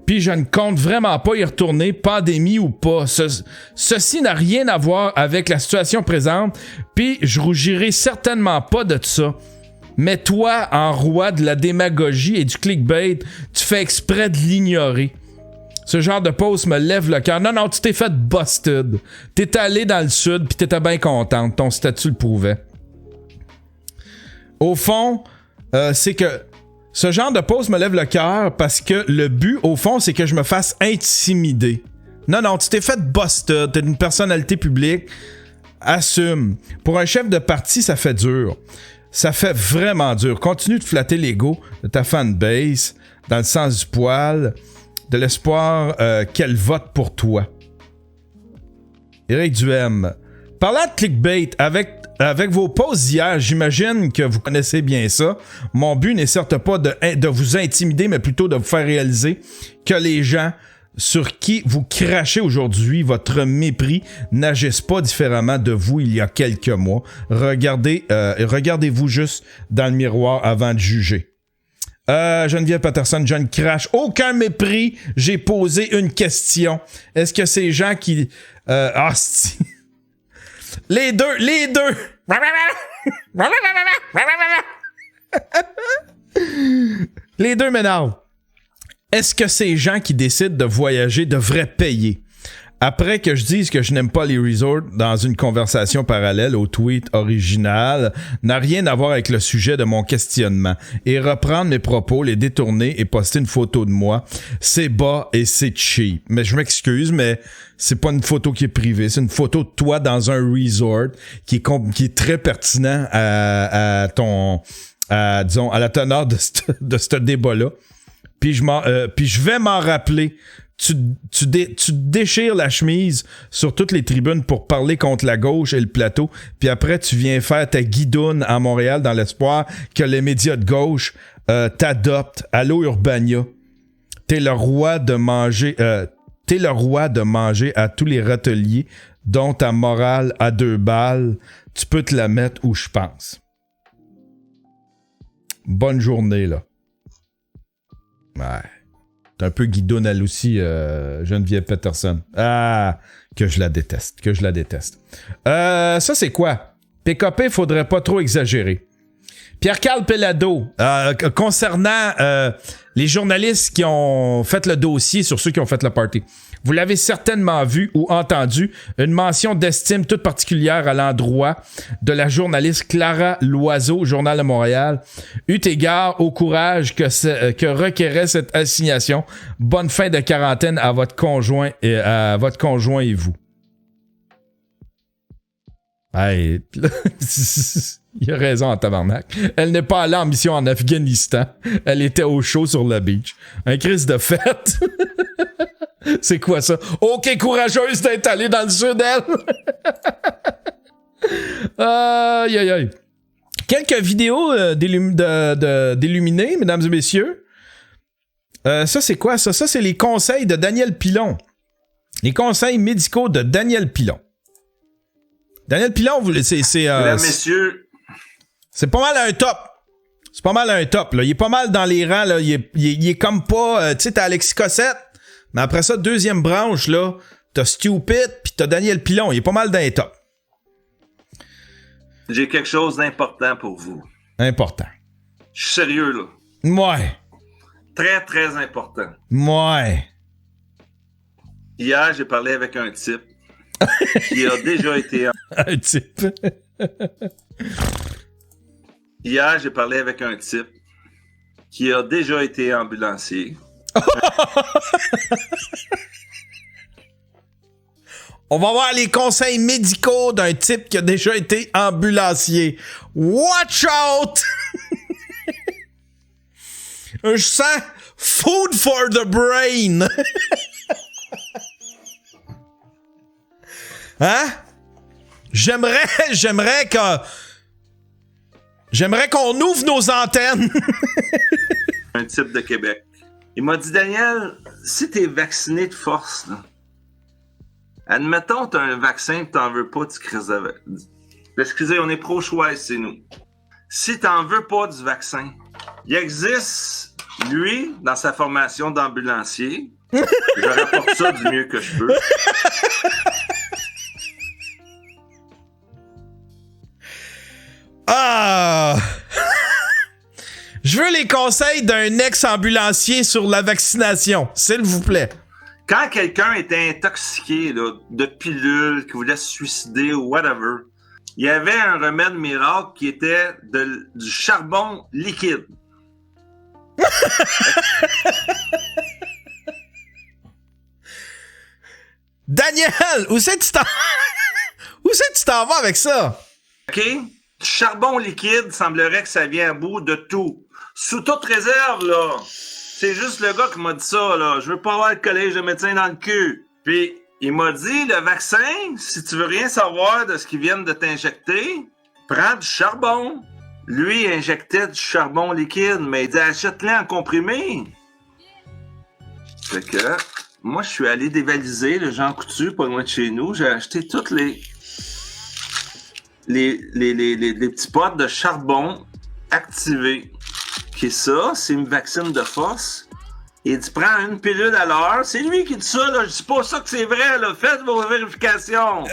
Puis je ne compte vraiment pas y retourner, pandémie ou pas. Ceci n'a rien à voir avec la situation présente, puis je rougirai certainement pas de ça. Mais toi, en roi de la démagogie et du clickbait, tu fais exprès de l'ignorer. Ce genre de post me lève le cœur. Non, tu t'es fait busted. T'es allé dans le sud pis t'étais bien contente. Ton statut le prouvait. Au fond, c'est que ce genre de post me lève le cœur parce que le but, au fond, c'est que je me fasse intimider. Non, tu t'es fait busted. T'es une personnalité publique. Assume. Pour un chef de parti, ça fait dur. Ça fait vraiment dur. Continue de flatter l'ego de ta fanbase dans le sens du poil. De l'espoir qu'elle vote pour toi. Éric Duhem. Parlant de clickbait, avec vos posts d'hier, j'imagine que vous connaissez bien ça. Mon but n'est certes pas de vous intimider, mais plutôt de vous faire réaliser que les gens sur qui vous crachez aujourd'hui votre mépris n'agissent pas différemment de vous il y a quelques mois. Regardez-vous juste dans le miroir avant de juger. Geneviève Peterson, je ne crache aucun mépris. J'ai posé une question. Est-ce que ces gens qui... Les deux! Les deux m'énervent. Est-ce que ces gens qui décident de voyager devraient payer? Après que je dise que je n'aime pas les resorts dans une conversation parallèle au tweet original, n'a rien à voir avec le sujet de mon questionnement. Et reprendre mes propos, les détourner et poster une photo de moi, c'est bas et c'est cheap. Mais je m'excuse, mais c'est pas une photo qui est privée, c'est une photo de toi dans un resort qui est très pertinent à la teneur de ce débat-là. Puis je vais m'en rappeler. Tu déchires la chemise sur toutes les tribunes pour parler contre la gauche et le plateau, puis après tu viens faire ta guidoune à Montréal dans l'espoir que les médias de gauche t'adoptent. Allô Urbania, t'es le roi de manger à tous les râteliers dont ta morale à 2 balles, tu peux te la mettre où je pense. Bonne journée là. Ouais. T'es un peu guidoune elle aussi, Geneviève Peterson. Ah, que je la déteste. Ça, c'est quoi? PKP, faudrait pas trop exagérer. Pierre-Carl Pellado, concernant les journalistes qui ont fait le dossier sur ceux qui ont fait le party. Vous l'avez certainement vu ou entendu, une mention d'estime toute particulière à l'endroit de la journaliste Clara Loiseau, Journal de Montréal, eut égard au courage que requérait cette assignation. Bonne fin de quarantaine à votre conjoint et vous. Hey, il a raison en tabarnak. Elle n'est pas allée en mission en Afghanistan. Elle était au chaud sur le beach. Un crise de fête. C'est quoi ça? OK, courageuse d'être allée dans le sud, elle. Aïe, aïe, aïe. Quelques vidéos d'illuminés, mesdames et messieurs. Ça, c'est quoi ça? Ça, c'est les conseils de Daniel Pilon. Les conseils médicaux de Daniel Pilon. Daniel Pilon, c'est mesdames, messieurs. C'est pas mal un top. C'est pas mal un top, là. Il est pas mal dans les rangs, là. Il est comme pas... tu sais, t'as Alexis Cossette, mais après ça, deuxième branche, là, t'as Stupid, pis t'as Daniel Pilon. Il est pas mal dans les tops. J'ai quelque chose d'important pour vous. Important. Je suis sérieux, là. Ouais. Très, très important. Ouais. Hier, j'ai parlé avec un type qui a déjà été... Un type. Hier, j'ai parlé avec un type qui a déjà été ambulancier. On va voir les conseils médicaux d'un type qui a déjà été ambulancier. Watch out! Je sens food for the brain. Hein? J'aimerais qu'on ouvre nos antennes. Un type de Québec. Il m'a dit, Daniel, si t'es vacciné de force, là, admettons t'as un vaccin et t'en veux pas, tu crises avec. Excusez, on est pro-choix, c'est nous. Si t'en veux pas du vaccin, il existe, lui, dans sa formation d'ambulancier, je rapporte ça du mieux que je peux. Ah! Je veux les conseils d'un ex-ambulancier sur la vaccination, s'il vous plaît. Quand quelqu'un était intoxiqué là, de pilules, qui voulait se suicider ou whatever, il y avait un remède miracle qui était du charbon liquide. Daniel, où c'est que tu t'en vas avec ça? OK? Du charbon liquide, semblerait que ça vient à bout de tout. Sous toute réserve, là. C'est juste le gars qui m'a dit ça, là. Je veux pas avoir le collège de médecins dans le cul. Puis, il m'a dit, le vaccin, si tu veux rien savoir de ce qu'ils viennent de t'injecter, prends du charbon. Lui, il injectait du charbon liquide, mais il dit, achète-le en comprimé. Fait que, moi, je suis allé dévaliser le Jean Coutu, pas loin de chez nous. J'ai acheté toutes les petits potes de charbon activés. Qui est ça, c'est une vaccine de force. Il dit, prends une pilule à l'heure. C'est lui qui dit ça, là. Je dis pas ça que c'est vrai, là. Faites vos vérifications.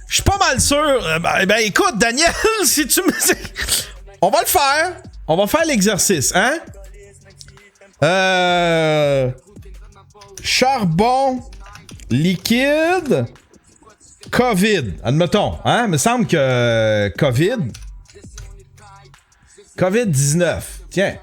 Je suis pas mal sûr. Ben, écoute, Daniel, si tu me... On va le faire. On va faire l'exercice, hein? Charbon liquide COVID. Admettons, hein? Il me semble que COVID-19. Tiens.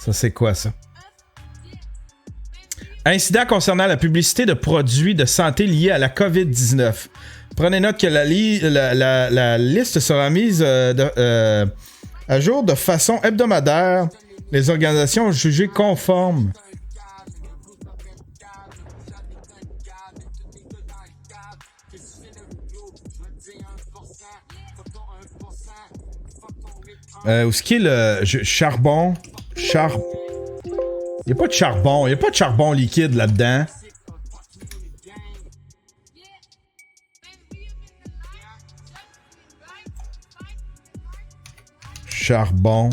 Ça, c'est quoi, ça? Incident concernant la publicité de produits de santé liés à la COVID-19. Prenez note que la liste sera mise à jour de façon hebdomadaire. Les organisations jugées conformes. Où est-ce qu'il est le charbon? Il n'y a pas de charbon. Il n'y a pas de charbon liquide là-dedans. Charbon.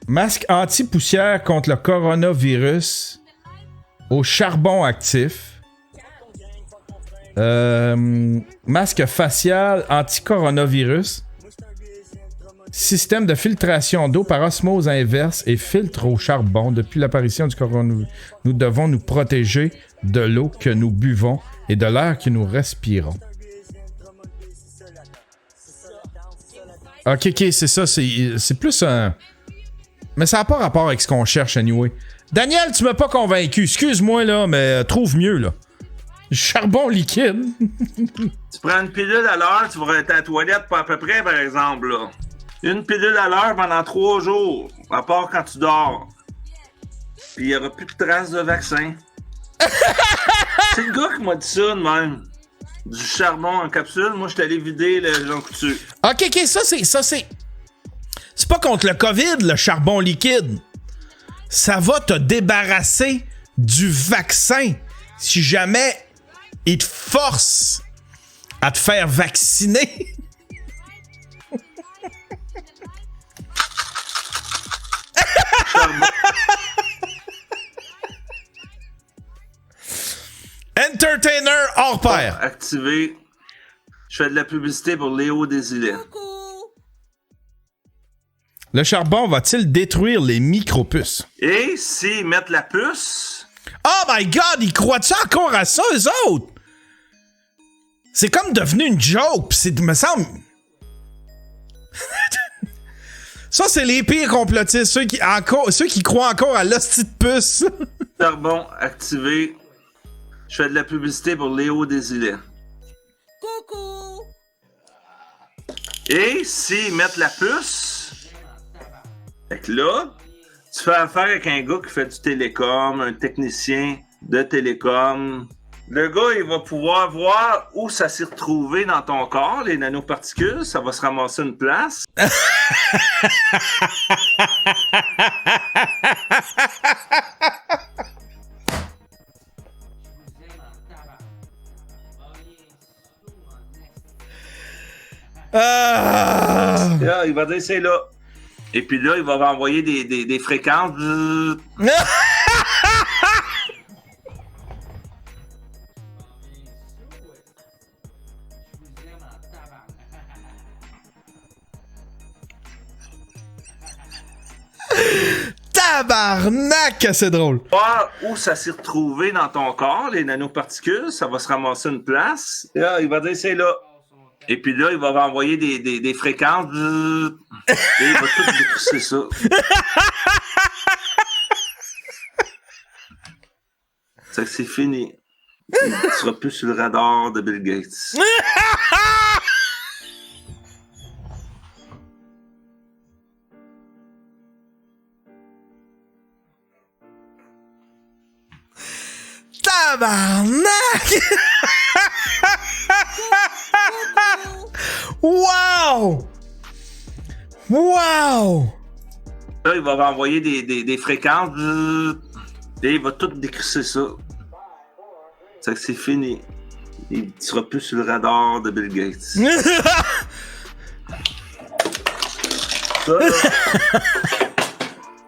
Masque anti-poussière contre le coronavirus au charbon actif. Masque facial anti-coronavirus. système de filtration d'eau par osmose inverse et filtre au charbon. Depuis l'apparition du coronavirus, nous devons nous protéger de l'eau que nous buvons et de l'air que nous respirons. Ok, c'est ça. C'est plus un... Mais ça n'a pas rapport avec ce qu'on cherche, anyway. Daniel, tu m'as pas convaincu. Excuse-moi, là, mais trouve mieux, là. Charbon liquide. Tu prends une pilule à l'heure, tu vas être à la toilette pas à peu près, par exemple, là. Une pilule à l'heure pendant 3 jours, à part quand tu dors. Puis il n'y aura plus de traces de vaccin. C'est le gars qui m'a dit ça de même. Du charbon en capsule. Moi, je suis allé vider le Jean Coutu. Ok, ça c'est... C'est pas contre le COVID, le charbon liquide. Ça va te débarrasser du vaccin. Si jamais il te force à te faire vacciner. Entertainer hors pair. Activé. Je fais de la publicité pour Léo Desilets. Le charbon va-t-il détruire les micropuces? Et s'ils mettent la puce... Oh my God, ils croient-tu encore à ça, eux autres? C'est comme devenu une joke, pis c'est, me semble... Ça, c'est les pires complotistes, ceux qui croient encore à l'hostie de puce. Charbon activé. Je fais de la publicité pour Léo Desilets. Coucou! Et s'ils mettent la puce... Fait que là, tu fais affaire avec un gars qui fait du télécom, un technicien de télécom. Le gars, il va pouvoir voir où ça s'est retrouvé dans ton corps, les nanoparticules. Ça va se ramasser une place. Là, il va dire c'est là. Et puis là, il va envoyer des fréquences. Tabarnak, c'est drôle. Voir où ça s'est retrouvé dans ton corps, les nanoparticules, ça va se ramasser une place. Là, il va dire c'est là. Et puis là, il va envoyer des fréquences. Et il va tout décrisser ça. C'est que c'est fini. Tu seras plus sur le radar de Bill Gates. Tabarnak! Wow! Wow! Là, il va envoyer des fréquences. Et il va tout décrisser ça. C'est que c'est fini. Il sera plus sur le radar de Bill Gates. Ça, là,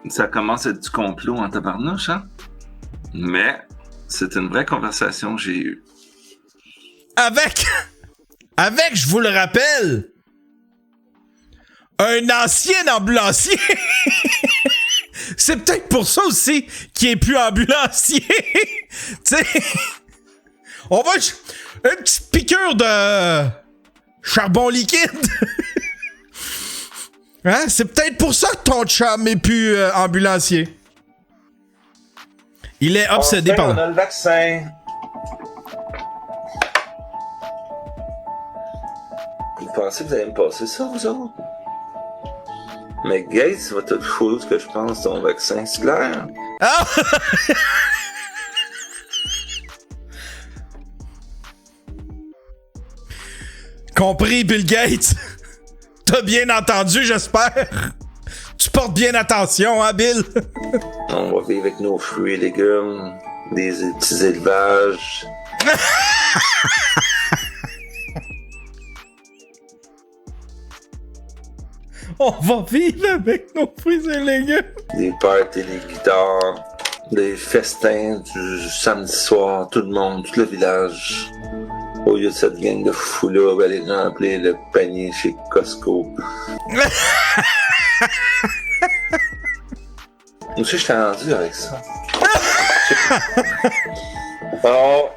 ça commence à être du complot en tabarnouche, hein? Mais c'est une vraie conversation que j'ai eue. Avec, je vous le rappelle, un ancien ambulancier. C'est peut-être pour ça aussi qu'il est plus ambulancier. Tu sais, on va une petite piqûre de charbon liquide. Hein? C'est peut-être pour ça que ton chum est plus ambulancier. Il est obsédé par... On a le vaccin. Vous pensez que vous allez me passer ça, vous autres? Mais Gates va tout foutre ce que je pense de ton vaccin, c'est clair? Ah! Compris, Bill Gates. T'as bien entendu, j'espère. Tu portes bien attention, hein, Bill? On va vivre avec nos fruits et légumes, des petits élevages. On va vivre avec nos fruits et légumes. Des parties, des guitares, des festins du samedi soir, tout le monde, tout le village. Au lieu de cette gang de fous-là, aller remplir le panier chez Costco. Moi aussi, je t'ai rendu avec ça. Alors,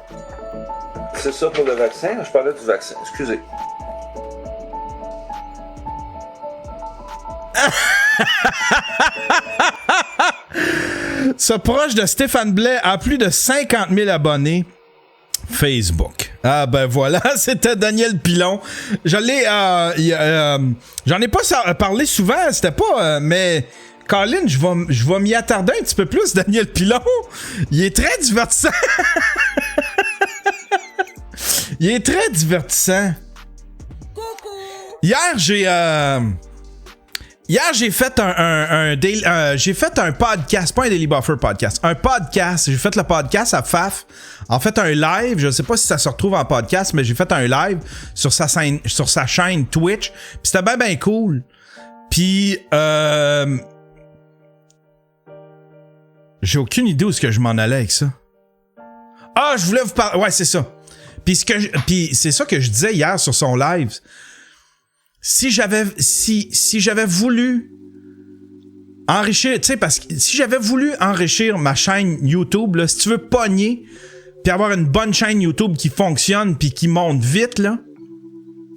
c'est ça pour le vaccin. Je parlais du vaccin. Excusez. Ce proche de Stéphane Blais a plus de 50 000 abonnés Facebook. Ah ben voilà, c'était Daniel Pilon. J'en ai pas parlé souvent, c'était pas... mais Colin, je vais m'y attarder un petit peu plus, Daniel Pilon. Il est très divertissant. Il est très divertissant. Hier, j'ai fait j'ai fait un podcast, pas un Daily Buffer podcast, un podcast. J'ai fait le podcast à Faf. En fait, un live. Je sais pas si ça se retrouve en podcast, mais j'ai fait un live sur sa chaîne Twitch. Puis c'était ben cool. Puis j'ai aucune idée où est-ce que je m'en allais avec ça. Ah, je voulais vous parler. Ouais, c'est ça. Puis c'est ça que je disais hier sur son live. Si j'avais voulu enrichir, tu sais, parce que si j'avais voulu enrichir ma chaîne YouTube, là, si tu veux pogner puis avoir une bonne chaîne YouTube qui fonctionne puis qui monte vite, là,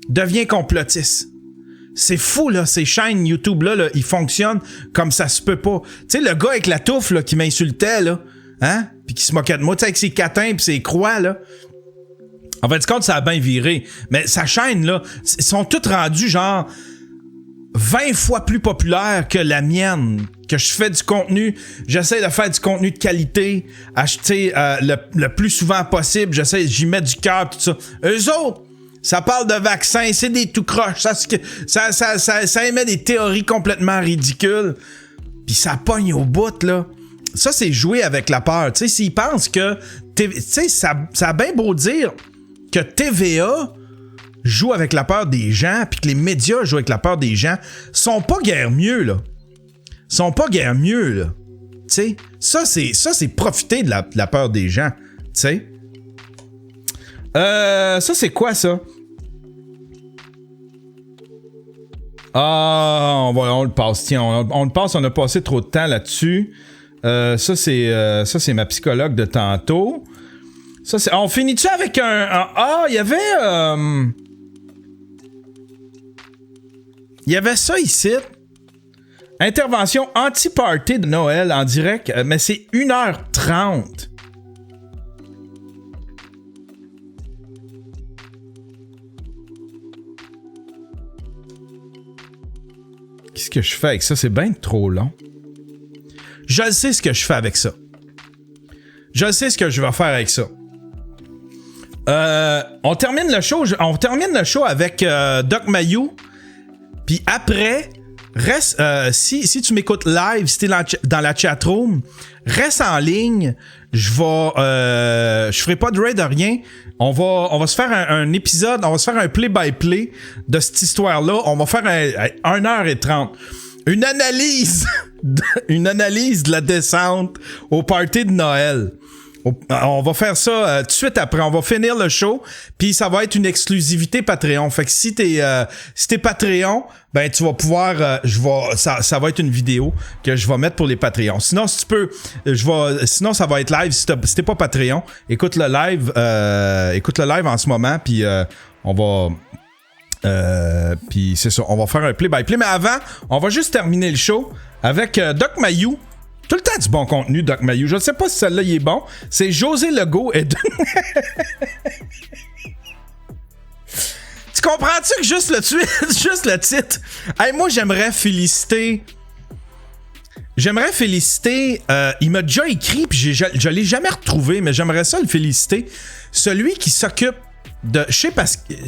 deviens complotiste. C'est fou, là, ces chaînes YouTube-là, ils fonctionnent comme ça se peut pas. Tu sais, le gars avec la touffe, là, qui m'insultait, là, hein, puis qui se moquait de moi, tu sais, avec ses catins pis ses croix, là. En fait, du compte, ça a bien viré. Mais sa chaîne, là, ils sont toutes rendus genre 20 fois plus populaires que la mienne. Que je fais du contenu. J'essaie de faire du contenu de qualité. Acheter le plus souvent possible. J'y mets du cœur, tout ça. Eux autres, ça parle de vaccins, c'est des tout croches. Ça émet des théories complètement ridicules. Puis ça pogne au bout, là. Ça, c'est jouer avec la peur. Tu sais, s'ils pensent que... Tu sais, ça a bien beau dire... que TVA joue avec la peur des gens, puis que les médias jouent avec la peur des gens, sont pas guère mieux, là. Sont pas guère mieux, là. Tu sais, ça, c'est profiter de la peur des gens. Tu sais. Ça, c'est quoi, ça? Ah, on le passe. Tiens, on le passe. On a passé trop de temps là-dessus. Ça, c'est ma psychologue de tantôt. Ça, c'est... On finit-tu avec Ah, il y avait... Il y avait ça ici. Intervention anti-party de Noël en direct, mais c'est 1h30. Qu'est-ce que je fais avec ça? C'est bien trop long. Je sais ce que je fais avec ça. Je sais ce que je vais faire avec ça. On termine le show avec Doc Mayou. Puis après, reste si tu m'écoutes live, si t'es dans la chatroom, reste en ligne. Je ferai pas de raid de rien. On va se faire un épisode, on va se faire un play-by-play de cette histoire-là. On va faire 1h30. Une analyse de la descente au party de Noël. On va faire ça tout de suite après. On va finir le show, puis ça va être une exclusivité Patreon. Fait que si t'es Patreon, ben tu vas pouvoir, ça va être une vidéo que je vais mettre pour les Patreons. Sinon, si tu peux, sinon ça va être live. Si t'es pas Patreon, écoute le live en ce moment, puis on va, puis c'est ça, on va faire un play-by-play. Mais avant, on va juste terminer le show avec Doc Mayou. Tout le temps du bon contenu, Doc Mayou. Je ne sais pas si celle-là, il est bon. C'est José Legault et... Tu comprends-tu que juste le titre? Hey, moi, j'aimerais féliciter... il m'a déjà écrit, puis je l'ai jamais retrouvé, mais j'aimerais ça le féliciter. Celui qui s'occupe de... Je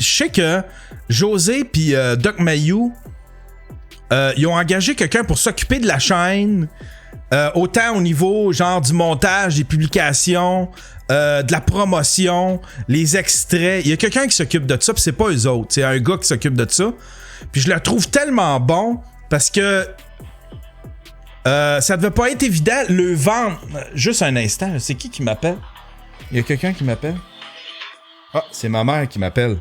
sais que José puis Doc Mayou, ils ont engagé quelqu'un pour s'occuper de la chaîne... autant au niveau genre du montage, des publications, de la promotion, les extraits. Il y a quelqu'un qui s'occupe de ça, puis c'est pas eux autres. C'est un gars qui s'occupe de ça. Puis je le trouve tellement bon parce que ça devait pas être évident le vendre. Juste un instant, c'est qui m'appelle? Il y a quelqu'un qui m'appelle? Ah, c'est ma mère qui m'appelle.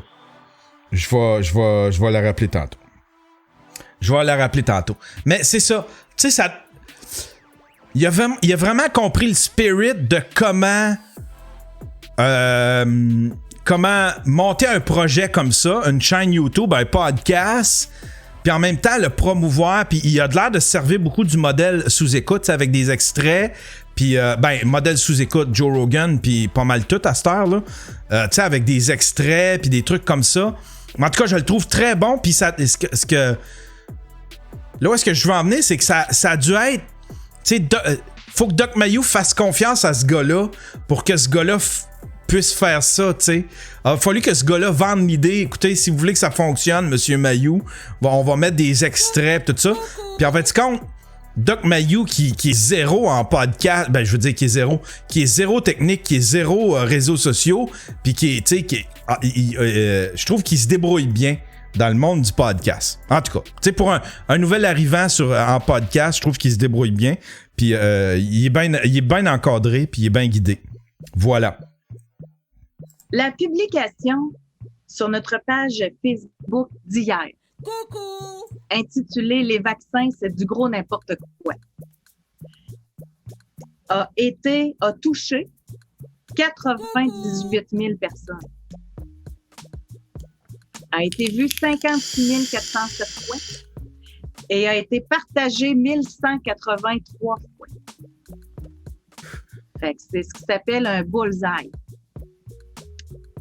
Je vais la rappeler tantôt. Mais c'est ça. Tu sais, ça... Il a vraiment compris le spirit de comment monter un projet comme ça, une chaîne YouTube, un podcast, puis en même temps le promouvoir, puis il a de l'air de se servir beaucoup du modèle sous-écoute avec des extraits, puis modèle sous-écoute Joe Rogan, puis pas mal tout à cette heure là, tu sais, avec des extraits puis des trucs comme ça. En tout cas, je le trouve très bon, puis ça, là où est-ce que je veux en venir, c'est que ça a dû être, tu sais, faut que Doc Mayou fasse confiance à ce gars-là pour que ce gars-là puisse faire ça, tu sais. Il a fallu que ce gars-là vende l'idée. Écoutez, si vous voulez que ça fonctionne, Monsieur Mayou, on va mettre des extraits, tout ça. Puis en fait, compte, Doc Mayou qui est zéro en podcast, ben je veux dire qui est zéro technique, qui est zéro réseaux sociaux, puis qui est, tu sais, je trouve qu'il se débrouille bien dans le monde du podcast. En tout cas, tu sais, pour un nouvel arrivant en podcast, je trouve qu'il se débrouille bien. Puis il est bien encadré, puis il est bien guidé. Voilà. La publication sur notre page Facebook d'hier, intitulée « Les vaccins, c'est du gros n'importe quoi », a touché 98 000 personnes. A été vue 56 407 fois et a été partagée 1183 fois. Fait que c'est ce qui s'appelle un bullseye.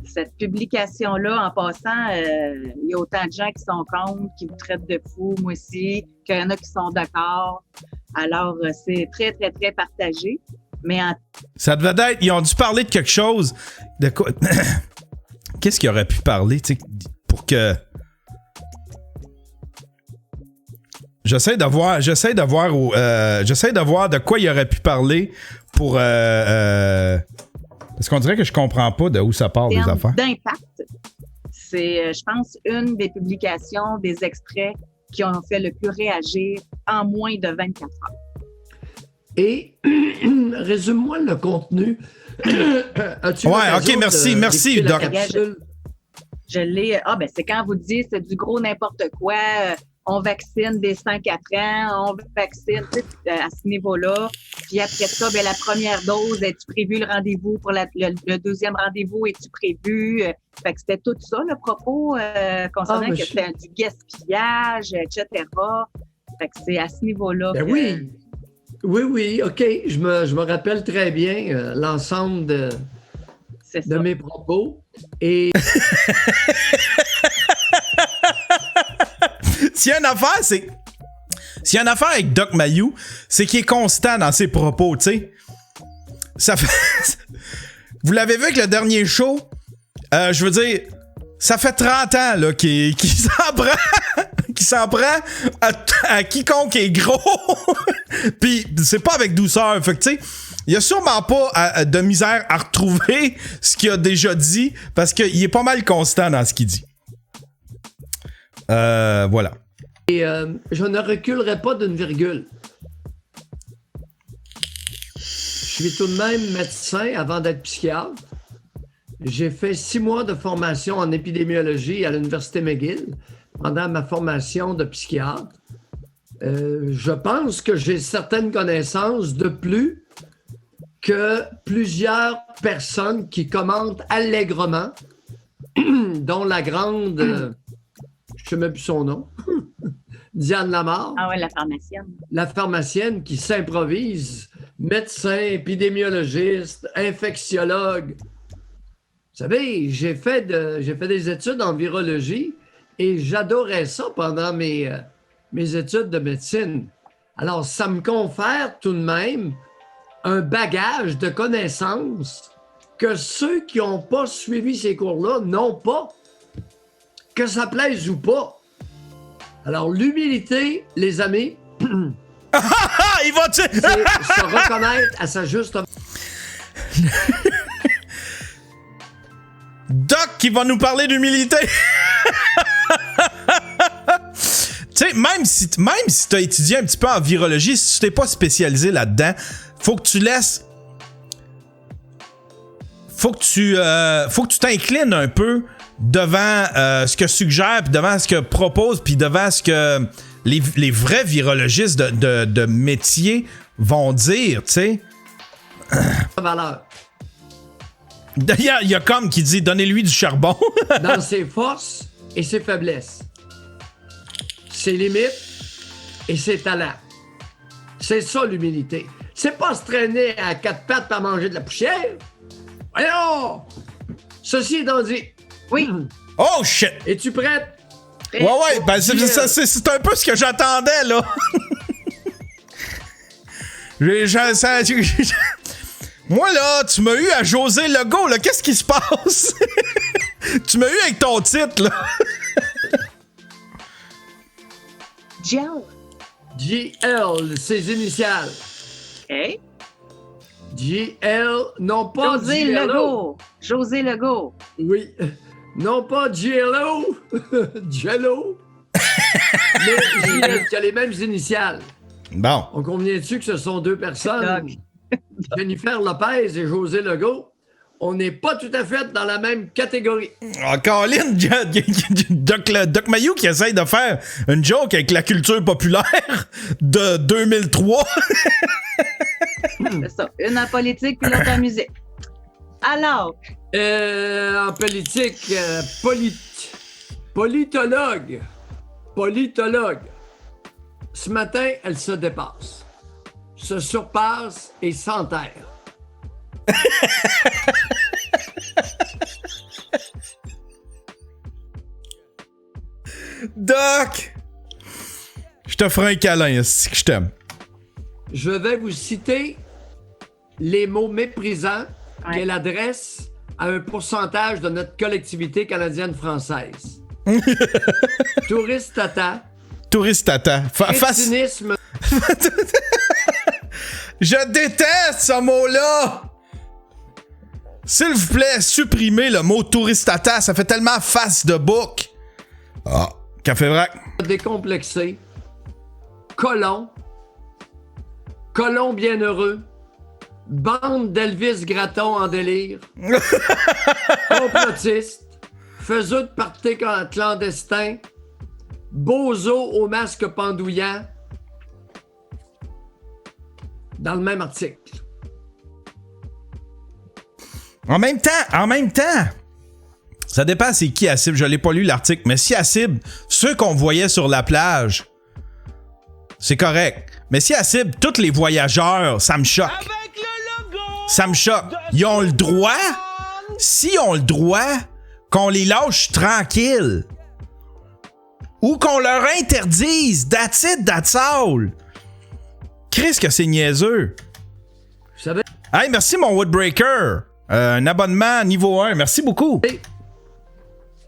Cette publication-là, en passant, il y a autant de gens qui sont contre, qui vous traitent de fous, moi aussi, qu'il y en a qui sont d'accord. Alors, c'est très, très, très partagé. Mais ça devait être... Ils ont dû parler de quelque chose. De quoi? Qu'est-ce qu'ils auraient pu parler, tu sais, pour que... J'essaie de voir de quoi il aurait pu parler pour... Parce qu'on dirait que je comprends pas de où ça part des affaires. D'impact, c'est, je pense, une des publications, des extraits qui ont fait le plus réagir en moins de 24 heures. Et résume-moi le contenu. OK, merci, Doc. Je l'ai. C'est quand vous dites c'est du gros n'importe quoi. On vaccine des 104 ans, on vaccine à ce niveau-là. Puis après ça, la première dose, es-tu prévu le rendez-vous pour le deuxième rendez-vous, es-tu prévu? Fait que c'était tout ça, le propos concernant que c'était du gaspillage, etc. Fait que c'est à ce niveau-là. Oui, OK. Je me rappelle très bien l'ensemble de mes propos. Et... S'il y a une affaire avec Doc Mayou, c'est qu'il est constant dans ses propos, tu sais. Ça fait... Vous l'avez vu avec le dernier show? Je veux dire, ça fait 30 ans là, qu'il s'en prend à quiconque est gros. Puis c'est pas avec douceur. Fait que tu sais, il y a sûrement pas de misère à retrouver ce qu'il a déjà dit parce qu'il est pas mal constant dans ce qu'il dit. Voilà. Et je ne reculerai pas d'une virgule. Je suis tout de même médecin avant d'être psychiatre. J'ai fait 6 mois de formation en épidémiologie à l'Université McGill pendant ma formation de psychiatre. Je pense que j'ai certaines connaissances de plus que plusieurs personnes qui commentent allègrement, dont la grande... je ne sais même plus son nom. Diane Lamarre. Ah ouais, la pharmacienne. La pharmacienne qui s'improvise médecin, épidémiologiste, infectiologue. Vous savez, j'ai fait des études en virologie et j'adorais ça pendant mes études de médecine. Alors, ça me confère tout de même un bagage de connaissances que ceux qui n'ont pas suivi ces cours-là n'ont pas. Que ça plaise ou pas. Alors, l'humilité, les amis, il va c'est se reconnaître à sa juste... Doc qui va nous parler d'humilité. Tu sais, même si tu as étudié un petit peu en virologie, si tu t'es pas spécialisé là-dedans, faut que tu laisses faut que tu t'inclines un peu devant ce que suggère, puis devant ce que propose, puis devant ce que les vrais virologistes de métier vont dire, tu sais. Valeur. Il y a comme qui dit donnez-lui du charbon. Dans ses forces et ses faiblesses, ses limites et ses talents. C'est ça l'humilité. C'est pas se traîner à quatre pattes pour manger de la poussière. Voyons! Ceci étant dit. Oui. Oh shit! Es-tu prête? Ouais, ben c'est un peu ce que j'attendais, là. Moi, là, tu m'as eu à José Legault, là. Qu'est-ce qui se passe? Tu m'as eu avec ton titre, là. GL, ses initiales. OK. GL, non pas José Legault. José Legault. Oui. Non pas GLO. Jello. Mais GL, qui a les mêmes initiales. Bon. On convient-tu que ce sont deux personnes? Jennifer Lopez et José Legault. On n'est pas tout à fait dans la même catégorie. Ah, Colin, Doc Mayou qui essaye de faire une joke avec la culture populaire de 2003. C'est ça. Une en politique puis l'autre en musique. Alors. En politique, politologue. Politologue. Ce matin, elle se dépasse, se surpasse et s'enterre. Doc! Je te ferai un câlin, c'est que je t'aime. Je vais vous citer les mots méprisants qu'elle adresse à un pourcentage de notre collectivité canadienne-française. Touriste tata. Touriste tata. Crétinisme. Je déteste ce mot-là! S'il vous plaît, supprimez le mot touriste tata, ça fait tellement face de bouc. Ah, café vrac. Décomplexé. Colon. Colon bienheureux. Bande d'Elvis Gratton en délire. Complotiste. Faiseux de parties clandestins. Bozo au masque pendouillant. Dans le même article. En même temps, ça dépend c'est qui à cible. Je l'ai pas lu l'article, mais si à cible, ceux qu'on voyait sur la plage, c'est correct. Mais si à cible, tous les voyageurs, ça me choque. Ça me choque. Ils ont le droit, s'ils ont le droit, qu'on les lâche tranquilles. Ou qu'on leur interdise, that's it, that's all. Christ que c'est niaiseux. Vous savez... Hey, merci mon Woodbreaker. Un abonnement niveau 1. Merci beaucoup.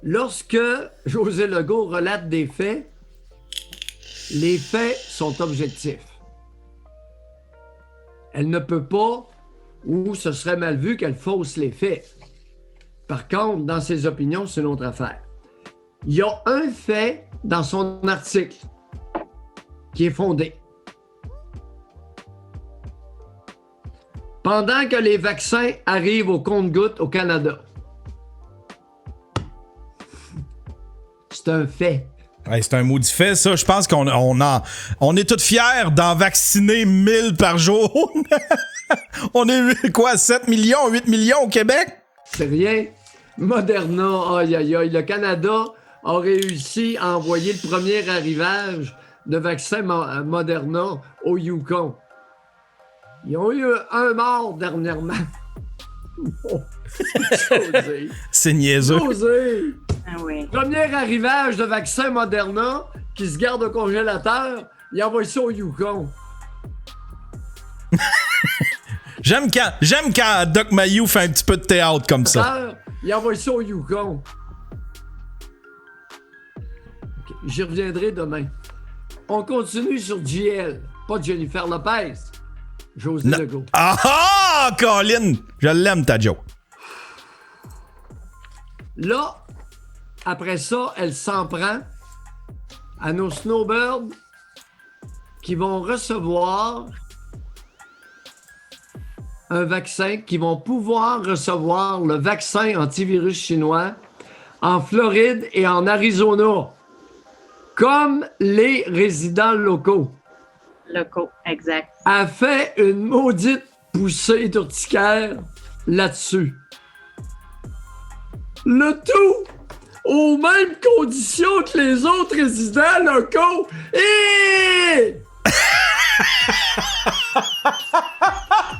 Lorsque José Legault relate des faits, les faits sont objectifs. Elle ne peut pas, ou ce serait mal vu qu'elle fausse les faits. Par contre, dans ses opinions, c'est une autre affaire. Il y a un fait dans son article qui est fondé. Pendant que les vaccins arrivent au compte-gouttes au Canada. C'est un fait. Ouais, c'est un maudit fait, ça. Je pense qu'on est tous fiers d'en vacciner 1000 par jour. On est quoi, 7 millions, 8 millions au Québec? C'est rien. Moderna, aïe aïe aïe. Le Canada a réussi à envoyer le premier arrivage de vaccins Moderna au Yukon. Ils ont eu un mort dernièrement. C'est niaiseux. Ah oui. Premier arrivage de vaccin Moderna qui se garde au congélateur, il envoie ça au Yukon. J'aime quand Doc Mayou fait un petit peu de théâtre comme ça. Il envoie ça au Yukon. Okay, j'y reviendrai demain. On continue sur GL, pas Jennifer Lopez. José Legault. Ah, Colin! Je l'aime, ta joke. Là, après ça, elle s'en prend à nos snowbirds qui vont recevoir un vaccin, qui vont pouvoir recevoir le vaccin antivirus chinois en Floride et en Arizona, comme les résidents locaux. Locaux, exact. A fait une maudite poussée d'urticaire là-dessus. Le tout aux mêmes conditions que les autres résidents locaux. Et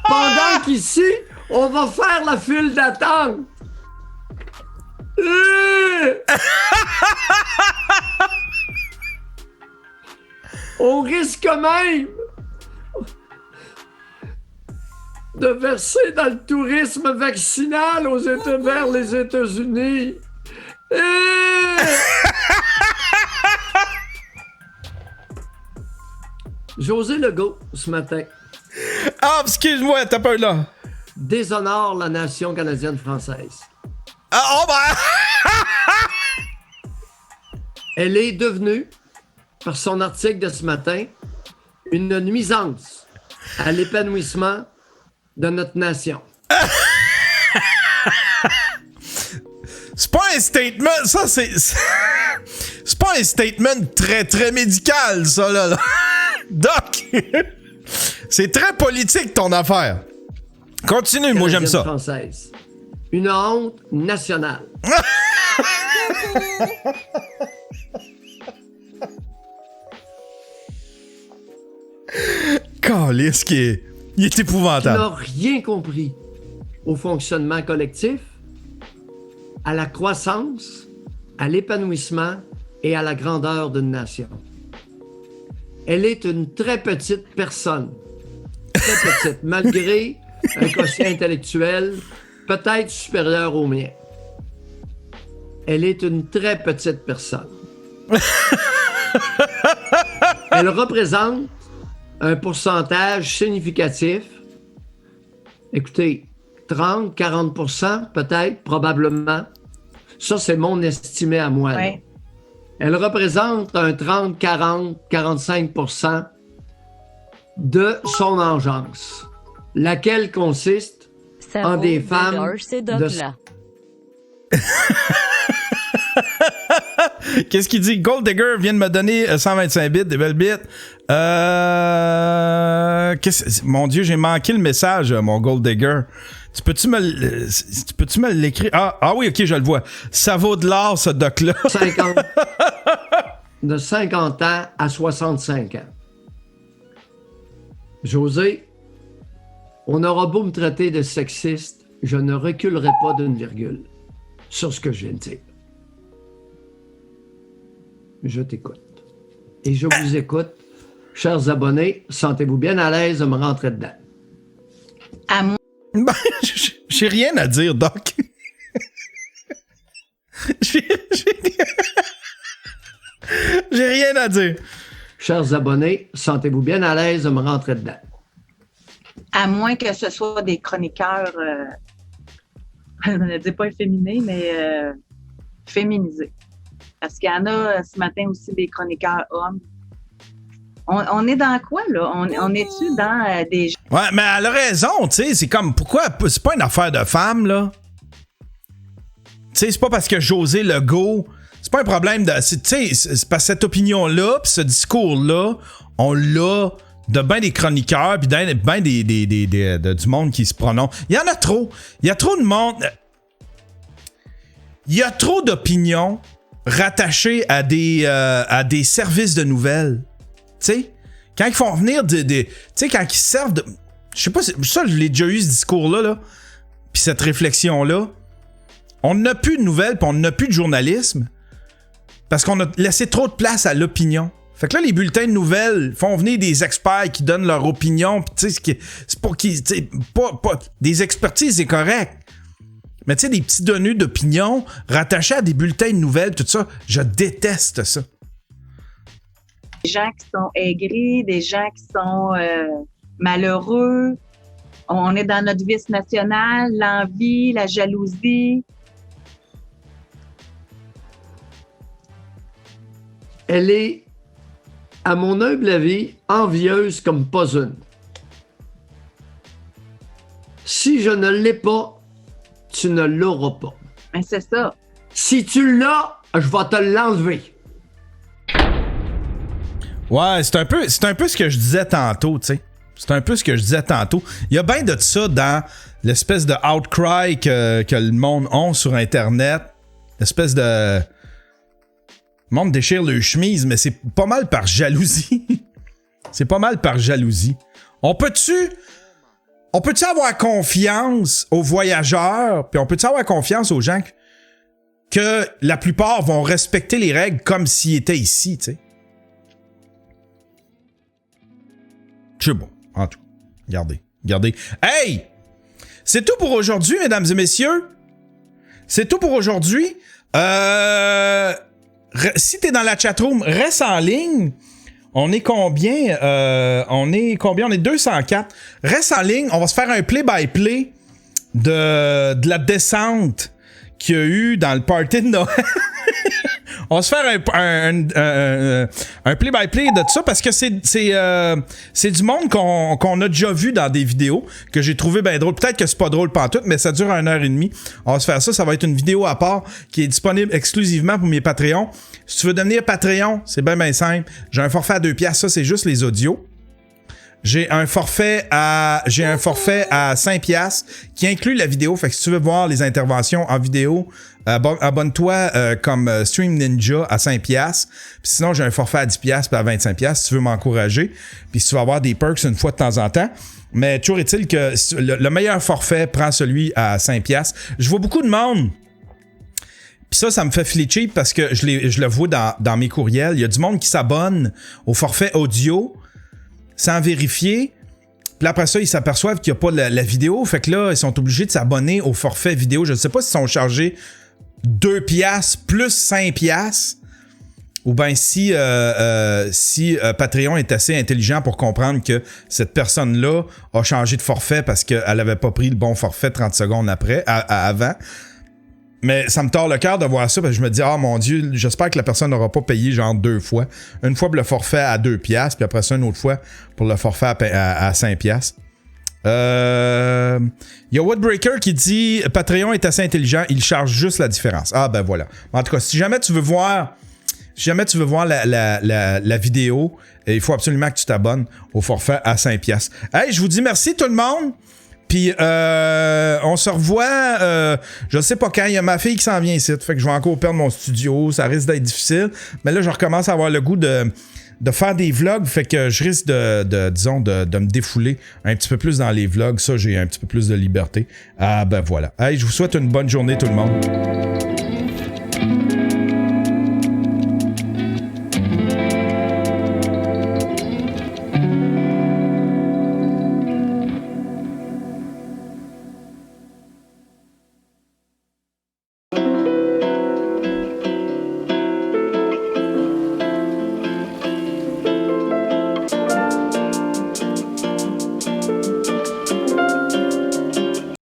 pendant qu'ici, on va faire la file d'attente. On risque même de verser dans le tourisme vaccinal vers les États-Unis. José Legault, ce matin. Ah, excuse-moi, t'as peur là. Déshonore la nation canadienne-française. Ah, oh ben! Elle est devenue, par son article de ce matin, une nuisance à l'épanouissement de notre nation. C'est pas un statement, ça c'est... C'est pas un statement très, très médical, ça, là. Doc! C'est très politique, ton affaire. Continue, moi j'aime ça. Française. Une honte nationale. Calisse, il est épouvantable. Tu n'as rien compris au fonctionnement collectif, à la croissance, à l'épanouissement et à la grandeur d'une nation. Elle est une très petite personne. Très petite, malgré un quotient intellectuel peut-être supérieur au mien. Elle est une très petite personne. Elle représente un pourcentage significatif. Écoutez, 30-40%, peut-être, probablement. Ça, c'est mon estimé à moi. Ouais. Elle représente un 30, 40, 45% de son engeance, laquelle consiste en des femmes de... Qu'est-ce qu'il dit? Gold Digger vient de me donner 125 bits, des belles bits. Mon Dieu, j'ai manqué le message, mon Gold Digger. Tu peux-tu me l'écrire? Ah oui, ok, je le vois. Ça vaut de l'or, ce doc-là. De 50 ans à 65 ans. José, on aura beau me traiter de sexiste, je ne reculerai pas d'une virgule sur ce que je viens de dire. Je t'écoute. Et je vous écoute. Chers abonnés, sentez-vous bien à l'aise de me rentrer dedans. À moi. Ben, j'ai rien à dire, Doc. J'ai rien à dire. Chers abonnés, sentez-vous bien à l'aise de me rentrer dedans. À moins que ce soit des chroniqueurs, je ne dis pas efféminés, mais féminisés. Parce qu'il y en a ce matin aussi des chroniqueurs hommes. On est dans quoi, là? On est-tu dans des... Ouais, mais elle a raison, tu sais. C'est comme, pourquoi? C'est pas une affaire de femme, là. Tu sais, c'est pas parce que José Legault... C'est pas un problème de... Tu sais, c'est parce que cette opinion-là, pis ce discours-là, on l'a de ben des chroniqueurs, pis ben du monde qui se prononce. Il y en a trop. Il y a trop de monde... Il y a trop d'opinions rattachées à des services de nouvelles. Tu sais, quand ils font venir tu sais, quand ils servent de... Je sais pas, ça, je l'ai déjà eu, ce discours-là, là. Puis cette réflexion-là. On n'a plus de nouvelles, puis on n'a plus de journalisme. Parce qu'on a laissé trop de place à l'opinion. Fait que là, les bulletins de nouvelles font venir des experts qui donnent leur opinion. Puis tu sais, c'est pour qui... Pas, des expertises, c'est correct. Mais tu sais, des petits donneux d'opinion rattachés à des bulletins de nouvelles, tout ça, je déteste ça. Des gens qui sont aigris, des gens qui sont malheureux. On est dans notre vice national, l'envie, la jalousie. Elle est, à mon humble avis, envieuse comme pas une. Si je ne l'ai pas, tu ne l'auras pas. Ben, c'est ça. Si tu l'as, je vais te l'enlever. Ouais, c'est un peu ce que je disais tantôt, tu sais. C'est un peu ce que je disais tantôt. Il y a bien de ça dans l'espèce de outcry que le monde a sur Internet. L'espèce de... Le monde déchire le chemise, mais c'est pas mal par jalousie. C'est pas mal par jalousie. On peut-tu avoir confiance aux voyageurs, puis on peut-tu avoir confiance aux gens que la plupart vont respecter les règles comme s'ils étaient ici, tu sais? C'est bon. En tout cas, regardez. Hey! C'est tout pour aujourd'hui, mesdames et messieurs. C'est tout pour aujourd'hui. Si t'es dans la chatroom, reste en ligne. On est combien? On est 204. Reste en ligne. On va se faire un play-by-play de la descente qu'il y a eu dans le party de Noël. On va se faire un play-by-play de tout ça parce que c'est du monde qu'on a déjà vu dans des vidéos que j'ai trouvé bien drôle. Peut-être que c'est pas drôle pantoute, mais ça dure 1h30. On va se faire ça. Ça va être une vidéo à part qui est disponible exclusivement pour mes Patreons. Si tu veux devenir Patreon, c'est bien simple. J'ai un forfait à 2$. Ça, c'est juste les audios. J'ai un forfait à 5$ qui inclut la vidéo. Fait que si tu veux voir les interventions en vidéo, abonne-toi comme Stream Ninja à 5$. Puis sinon, j'ai un forfait à 10$ puis à 25$ si tu veux m'encourager. Puis si tu veux avoir des perks une fois de temps en temps. Mais toujours est-il que le meilleur forfait prend celui à 5$. Je vois beaucoup de monde. Puis ça me fait filer cheap parce que je le vois dans mes courriels. Il y a du monde qui s'abonne au forfait audio sans vérifier. Puis après ça, ils s'aperçoivent qu'il n'y a pas la vidéo. Fait que là, ils sont obligés de s'abonner au forfait vidéo. Je ne sais pas s'ils sont chargés 2$ plus 5$. Ou bien si Patreon est assez intelligent pour comprendre que cette personne-là a changé de forfait parce qu'elle n'avait pas pris le bon forfait 30 secondes avant. Mais ça me tord le cœur de voir ça parce que je me dis, ah mon Dieu, j'espère que la personne n'aura pas payé genre 2 fois. Une fois pour le forfait à 2$, puis après ça, une autre fois pour le forfait à 5$. Il y a Woodbreaker qui dit Patreon est assez intelligent, il charge juste la différence. Ah ben voilà. En tout cas, si jamais tu veux voir la vidéo, il faut absolument que tu t'abonnes au forfait à 5$. Hey, je vous dis merci tout le monde. Puis on se revoit, je sais pas quand, il y a ma fille qui s'en vient ici, fait que je vais encore perdre mon studio, ça risque d'être difficile, mais là je recommence à avoir le goût de faire des vlogs, fait que je risque de me défouler un petit peu plus dans les vlogs, ça j'ai un petit peu plus de liberté. Ah ben voilà. Hey, je vous souhaite une bonne journée tout le monde.